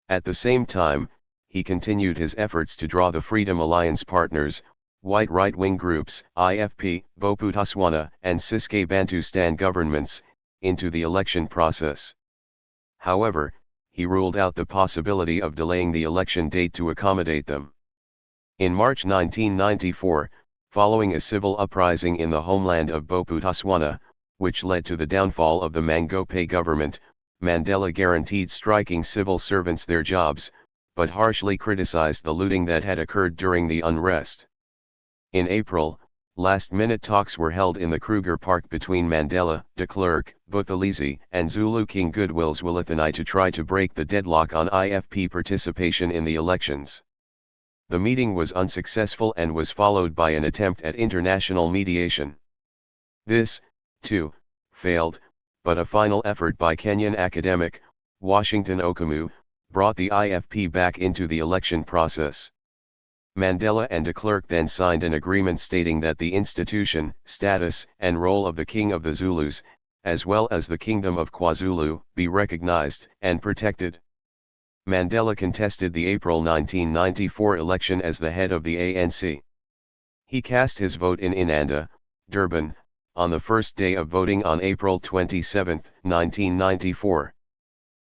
At the same time, he continued his efforts to draw the Freedom Alliance partners, white right-wing groups, IFP, Bophuthatswana, and Ciskei Bantustan governments, into the election process. However, he ruled out the possibility of delaying the election date to accommodate them. In March 1994, following a civil uprising in the homeland of Bophuthatswana, which led to the downfall of the Mangope government, Mandela guaranteed striking civil servants their jobs, but harshly criticized the looting that had occurred during the unrest. In April, last-minute talks were held in the Kruger Park between Mandela, de Klerk, Buthelezi, and Zulu King Goodwill's Willithani to try to break the deadlock on IFP participation in the elections. The meeting was unsuccessful and was followed by an attempt at international mediation. This, too, failed, but a final effort by Kenyan academic, Washington Okumu, brought the IFP back into the election process. Mandela and de Klerk then signed an agreement stating that the institution, status, and role of the King of the Zulus, as well as the Kingdom of KwaZulu, be recognized and protected. Mandela contested the April 1994 election as the head of the ANC. He cast his vote in Inanda, Durban, on the first day of voting on April 27, 1994.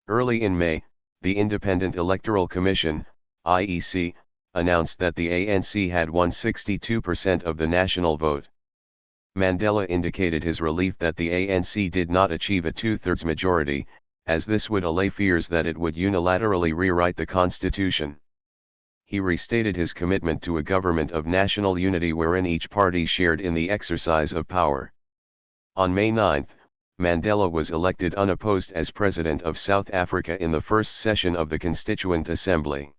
Early in May, the Independent Electoral Commission, IEC, announced that the ANC had won 62% of the national vote. Mandela indicated his relief that the ANC did not achieve a two-thirds majority, as this would allay fears that it would unilaterally rewrite the constitution. He restated his commitment to a government of national unity wherein each party shared in the exercise of power. On May 9, Mandela was elected unopposed as President of South Africa in the first session of the Constituent Assembly.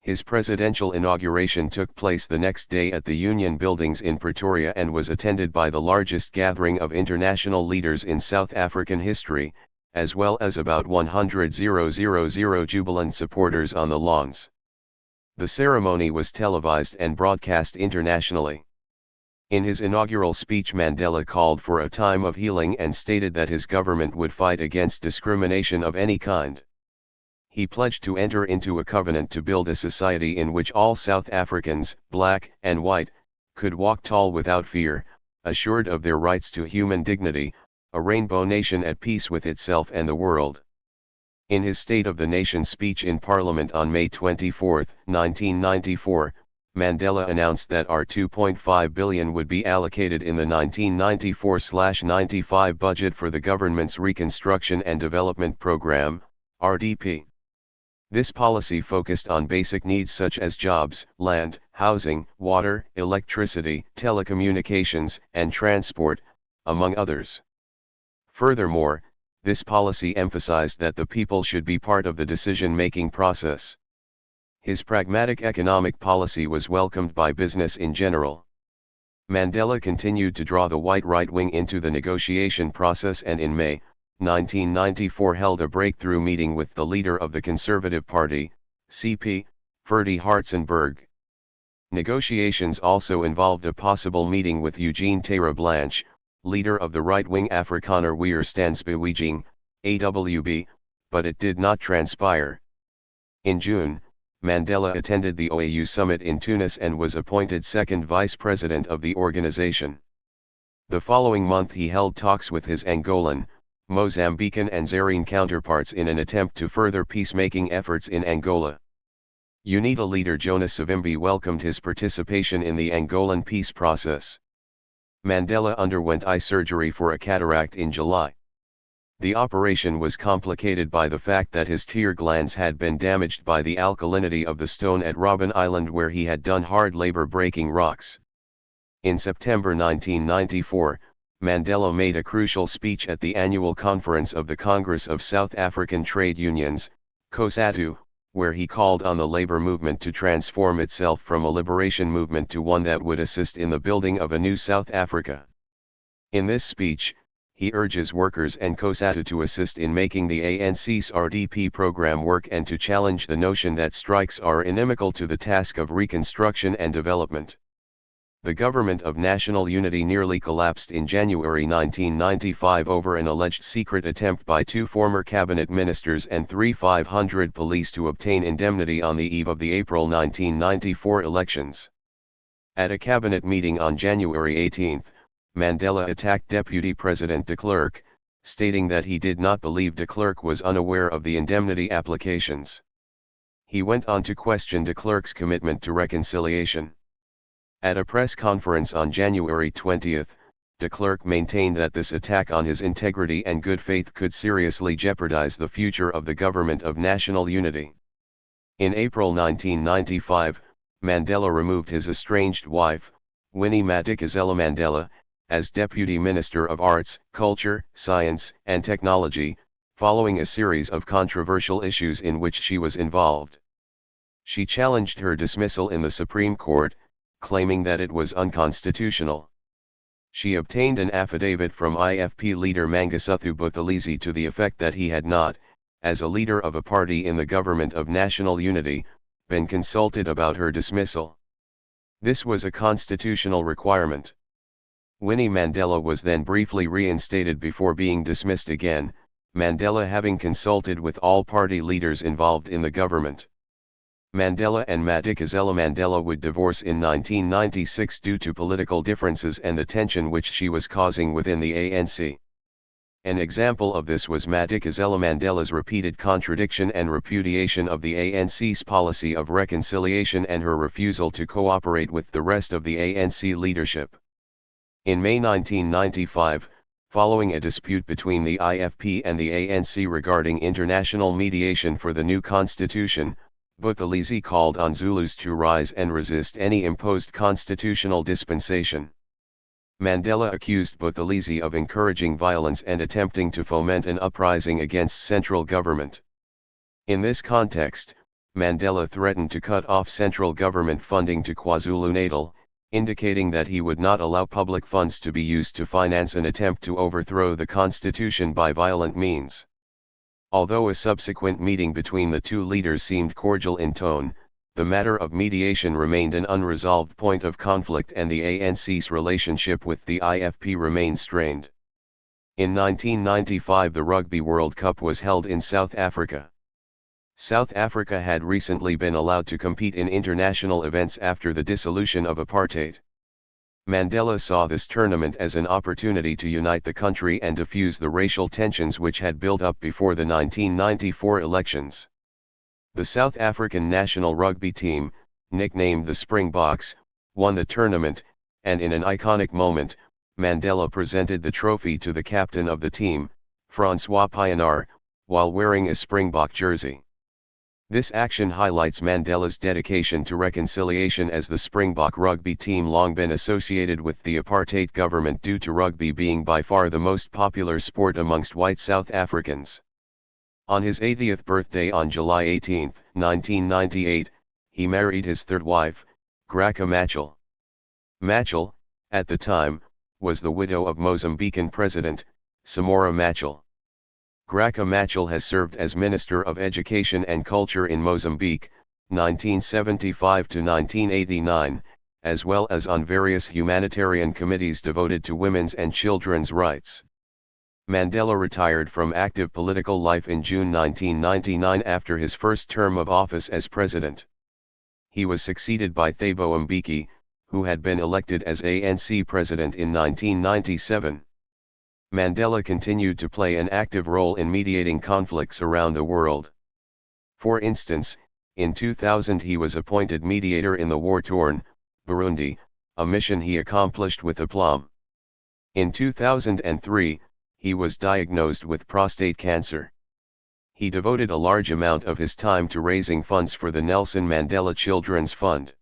His presidential inauguration took place the next day at the Union Buildings in Pretoria and was attended by the largest gathering of international leaders in South African history, as well as about 100,000 jubilant supporters on the lawns. The ceremony was televised and broadcast internationally. In his inaugural speech, Mandela called for a time of healing and stated that his government would fight against discrimination of any kind. He pledged to enter into a covenant to build a society in which all South Africans, black and white, could walk tall without fear, assured of their rights to human dignity, a rainbow nation at peace with itself and the world. In his State of the Nation speech in Parliament on May 24, 1994, Mandela announced that R2.5 billion would be allocated in the 1994-95 budget for the government's Reconstruction and Development Program, RDP. This policy focused on basic needs such as jobs, land, housing, water, electricity, telecommunications, and transport, among others. Furthermore, this policy emphasized that the people should be part of the decision-making process. His pragmatic economic policy was welcomed by business in general. Mandela continued to draw the white right wing into the negotiation process and in May 1994 held a breakthrough meeting with the leader of the Conservative Party, CP, Ferdy Hartzenberg. Negotiations also involved a possible meeting with Eugene Terra-Blanche, leader of the right-wing Afrikaner Weerstandsbeweging, AWB, but it did not transpire. In June, Mandela attended the OAU summit in Tunis and was appointed second vice president of the organization. The following month he held talks with his Angolan, Mozambican and Zaire counterparts in an attempt to further peacemaking efforts in Angola. UNITA leader Jonas Savimbi welcomed his participation in the Angolan peace process. Mandela underwent eye surgery for a cataract in July. The operation was complicated by the fact that his tear glands had been damaged by the alkalinity of the stone at Robben Island where he had done hard labor breaking rocks. In September 1994, Mandela made a crucial speech at the annual conference of the Congress of South African Trade Unions, COSATU, where he called on the labor movement to transform itself from a liberation movement to one that would assist in the building of a new South Africa. In this speech, he urges workers and COSATU to assist in making the ANC's RDP program work and to challenge the notion that strikes are inimical to the task of reconstruction and development. The government of national unity nearly collapsed in January 1995 over an alleged secret attempt by two former cabinet ministers and 500 police to obtain indemnity on the eve of the April 1994 elections. At a cabinet meeting on January 18, Mandela attacked Deputy President de Klerk, stating that he did not believe de Klerk was unaware of the indemnity applications. He went on to question de Klerk's commitment to reconciliation. At a press conference on January 20, de Klerk maintained that this attack on his integrity and good faith could seriously jeopardize the future of the government of national unity. In April 1995, Mandela removed his estranged wife, Winnie Madikizela Mandela, as Deputy Minister of Arts, Culture, Science, and Technology, following a series of controversial issues in which she was involved. She challenged her dismissal in the Supreme Court, claiming that it was unconstitutional. She obtained an affidavit from IFP leader Mangosuthu Buthelezi to the effect that he had not, as a leader of a party in the government of national unity, been consulted about her dismissal. This was a constitutional requirement. Winnie Mandela was then briefly reinstated before being dismissed again, Mandela having consulted with all party leaders involved in the government. Mandela and Madikizela Mandela would divorce in 1996 due to political differences and the tension which she was causing within the ANC. An example of this was Madikizela Mandela's repeated contradiction and repudiation of the ANC's policy of reconciliation and her refusal to cooperate with the rest of the ANC leadership. In May 1995, following a dispute between the IFP and the ANC regarding international mediation for the new constitution, Buthelezi called on Zulus to rise and resist any imposed constitutional dispensation. Mandela accused Buthelezi of encouraging violence and attempting to foment an uprising against central government. In this context, Mandela threatened to cut off central government funding to KwaZulu-Natal, indicating that he would not allow public funds to be used to finance an attempt to overthrow the constitution by violent means. Although a subsequent meeting between the two leaders seemed cordial in tone, the matter of mediation remained an unresolved point of conflict and the ANC's relationship with the IFP remained strained. In 1995 the Rugby World Cup was held in South Africa. South Africa had recently been allowed to compete in international events after the dissolution of apartheid. Mandela saw this tournament as an opportunity to unite the country and diffuse the racial tensions which had built up before the 1994 elections. The South African national rugby team, nicknamed the Springboks, won the tournament, and in an iconic moment, Mandela presented the trophy to the captain of the team, Francois Pienaar, while wearing a Springbok jersey. This action highlights Mandela's dedication to reconciliation, as the Springbok rugby team long been associated with the apartheid government due to rugby being by far the most popular sport amongst white South Africans. On his 80th birthday on July 18, 1998, he married his third wife, Graca Machel. Machel, at the time, was the widow of Mozambican President, Samora Machel. Graca Machel has served as Minister of Education and Culture in Mozambique, 1975 to 1989, as well as on various humanitarian committees devoted to women's and children's rights. Mandela retired from active political life in June 1999 after his first term of office as president. He was succeeded by Thabo Mbeki, who had been elected as ANC president in 1997. Mandela continued to play an active role in mediating conflicts around the world. For instance, in 2000 he was appointed mediator in the war-torn Burundi, a mission he accomplished with aplomb. In 2003, he was diagnosed with prostate cancer. He devoted a large amount of his time to raising funds for the Nelson Mandela Children's Fund.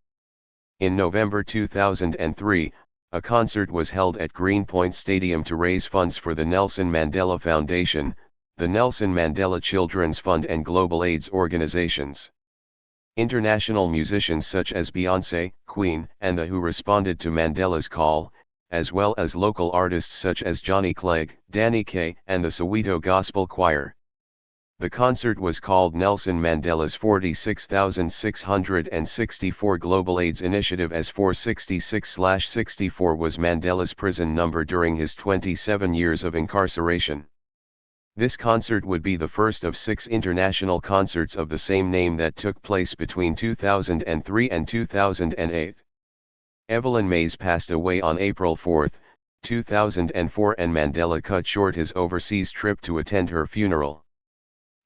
In November 2003, a concert was held at Greenpoint Stadium to raise funds for the Nelson Mandela Foundation, the Nelson Mandela Children's Fund and global AIDS organizations. International musicians such as Beyoncé, Queen, and The Who responded to Mandela's call, as well as local artists such as Johnny Clegg, Danny Kaye, and the Soweto Gospel Choir. The concert was called Nelson Mandela's 46,664 Global AIDS Initiative, as 466/64 was Mandela's prison number during his 27 years of incarceration. This concert would be the first of 6 international concerts of the same name that took place between 2003 and 2008. Evelyn Mays passed away on April 4, 2004, and Mandela cut short his overseas trip to attend her funeral.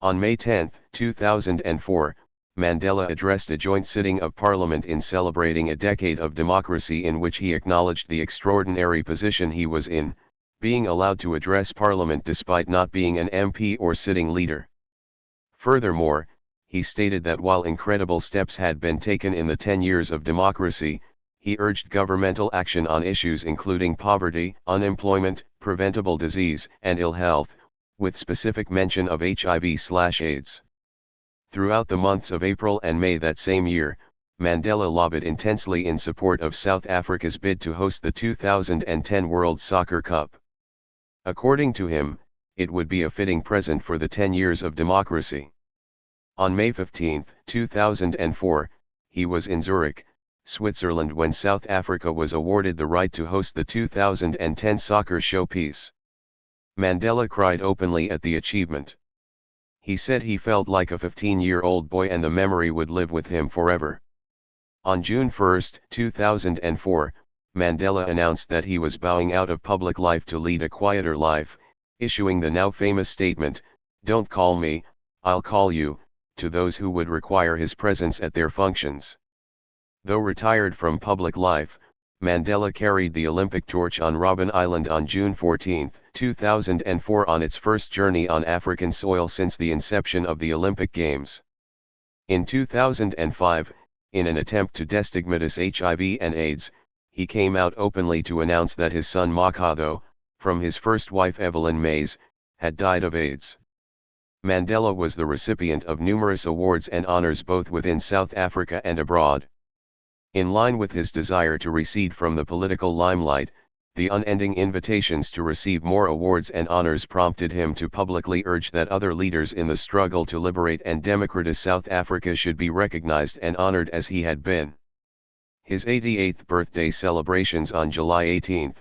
On May 10, 2004, Mandela addressed a joint sitting of Parliament in celebrating a decade of democracy, in which he acknowledged the extraordinary position he was in, being allowed to address Parliament despite not being an MP or sitting leader. Furthermore, he stated that while incredible steps had been taken in the 10 years of democracy, he urged governmental action on issues including poverty, unemployment, preventable disease, and ill health, with specific mention of HIV/AIDS. Throughout the months of April and May that same year, Mandela lobbied intensely in support of South Africa's bid to host the 2010 World Soccer Cup. According to him, it would be a fitting present for the 10 years of democracy. On May 15, 2004, he was in Zurich, Switzerland, when South Africa was awarded the right to host the 2010 soccer showpiece. Mandela cried openly at the achievement. He said he felt like a 15-year-old boy and the memory would live with him forever. On June 1, 2004, Mandela announced that he was bowing out of public life to lead a quieter life, issuing the now famous statement, "Don't call me, I'll call you," to those who would require his presence at their functions. Though retired from public life, Mandela carried the Olympic torch on Robben Island on June 14, 2004, on its first journey on African soil since the inception of the Olympic Games. In 2005, in an attempt to destigmatize HIV and AIDS, he came out openly to announce that his son Makhatho, from his first wife Evelyn Mays, had died of AIDS. Mandela was the recipient of numerous awards and honors both within South Africa and abroad. In line with his desire to recede from the political limelight, the unending invitations to receive more awards and honors prompted him to publicly urge that other leaders in the struggle to liberate and democratize South Africa should be recognized and honored as he had been. His 88th birthday celebrations on July 18,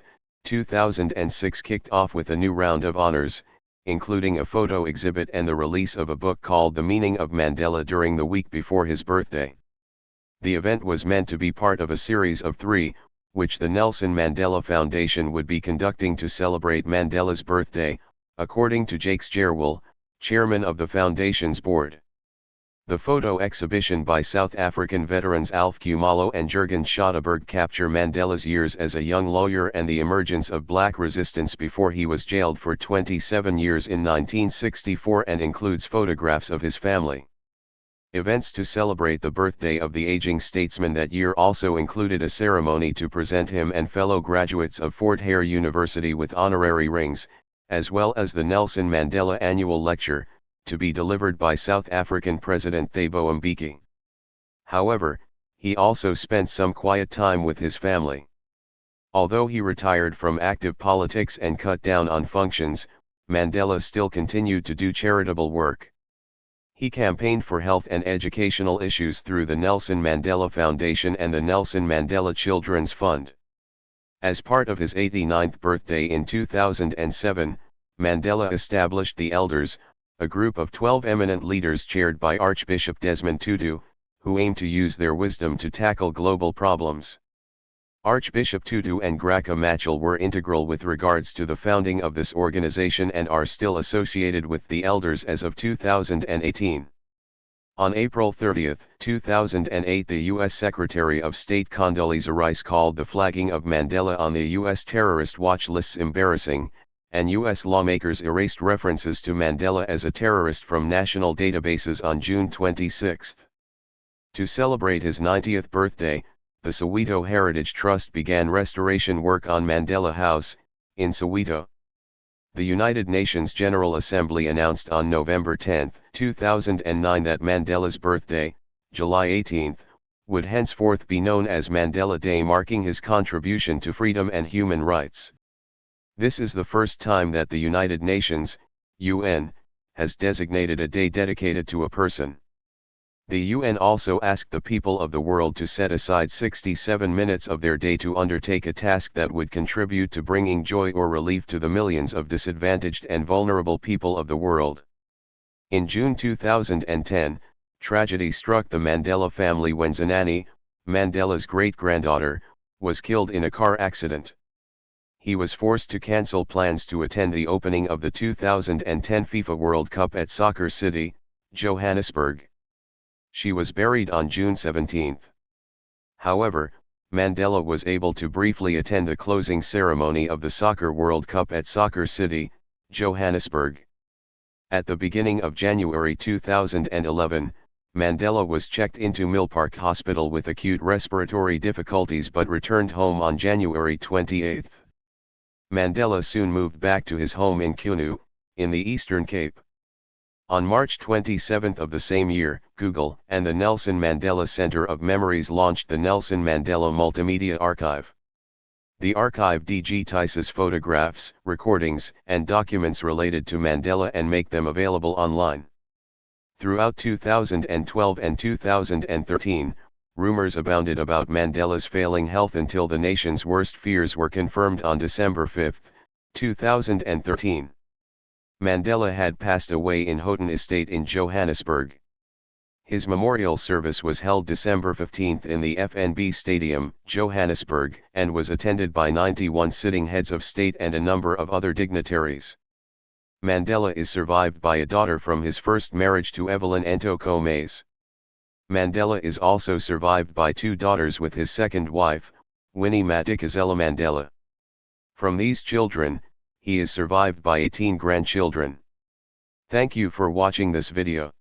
2006 kicked off with a new round of honors, including a photo exhibit and the release of a book called The Meaning of Mandela during the week before his birthday. The event was meant to be part of a series of 3, which the Nelson Mandela Foundation would be conducting to celebrate Mandela's birthday, according to Jakes Gerwel, chairman of the foundation's board. The photo exhibition by South African veterans Alf Kumalo and Jurgen Schoteberg capture Mandela's years as a young lawyer and the emergence of black resistance before he was jailed for 27 years in 1964, and includes photographs of his family. Events to celebrate the birthday of the aging statesman that year also included a ceremony to present him and fellow graduates of Fort Hare University with honorary rings, as well as the Nelson Mandela Annual Lecture, to be delivered by South African President Thabo Mbeki. However, he also spent some quiet time with his family. Although he retired from active politics and cut down on functions, Mandela still continued to do charitable work. He campaigned for health and educational issues through the Nelson Mandela Foundation and the Nelson Mandela Children's Fund. As part of his 89th birthday in 2007, Mandela established the Elders, a group of 12 eminent leaders chaired by Archbishop Desmond Tutu, who aim to use their wisdom to tackle global problems. Archbishop Tutu and Graca Machel were integral with regards to the founding of this organization and are still associated with the Elders as of 2018. On April 30, 2008, the U.S. Secretary of State Condoleezza Rice called the flagging of Mandela on the U.S. terrorist watch lists embarrassing, and U.S. lawmakers erased references to Mandela as a terrorist from national databases on June 26. To celebrate his 90th birthday, the Soweto Heritage Trust began restoration work on Mandela House, in Soweto. The United Nations General Assembly announced on November 10, 2009 that Mandela's birthday, July 18, would henceforth be known as Mandela Day, marking his contribution to freedom and human rights. This is the first time that the United Nations, UN, has designated a day dedicated to a person. The UN also asked the people of the world to set aside 67 minutes of their day to undertake a task that would contribute to bringing joy or relief to the millions of disadvantaged and vulnerable people of the world. In June 2010, tragedy struck the Mandela family when Zanani, Mandela's great-granddaughter, was killed in a car accident. He was forced to cancel plans to attend the opening of the 2010 FIFA World Cup at Soccer City, Johannesburg. She was buried on June 17. However, Mandela was able to briefly attend the closing ceremony of the Soccer World Cup at Soccer City, Johannesburg. At the beginning of January 2011, Mandela was checked into Millpark Hospital with acute respiratory difficulties but returned home on January 28. Mandela soon moved back to his home in Qunu, in the Eastern Cape. On March 27 of the same year, Google and the Nelson Mandela Center of Memories launched the Nelson Mandela Multimedia Archive. The archive digitizes photographs, recordings, and documents related to Mandela and make them available online. Throughout 2012 and 2013, rumors abounded about Mandela's failing health until the nation's worst fears were confirmed on December 5, 2013. Mandela had passed away in Houghton Estate in Johannesburg. His memorial service was held December 15 in the FNB Stadium, Johannesburg, and was attended by 91 sitting heads of state and a number of other dignitaries. Mandela is survived by a daughter from his first marriage to Evelyn Ntoko Mays. Mandela is also survived by 2 daughters with his second wife, Winnie Madikizela Mandela. From these children, he is survived by 18 grandchildren. Thank you for watching this video.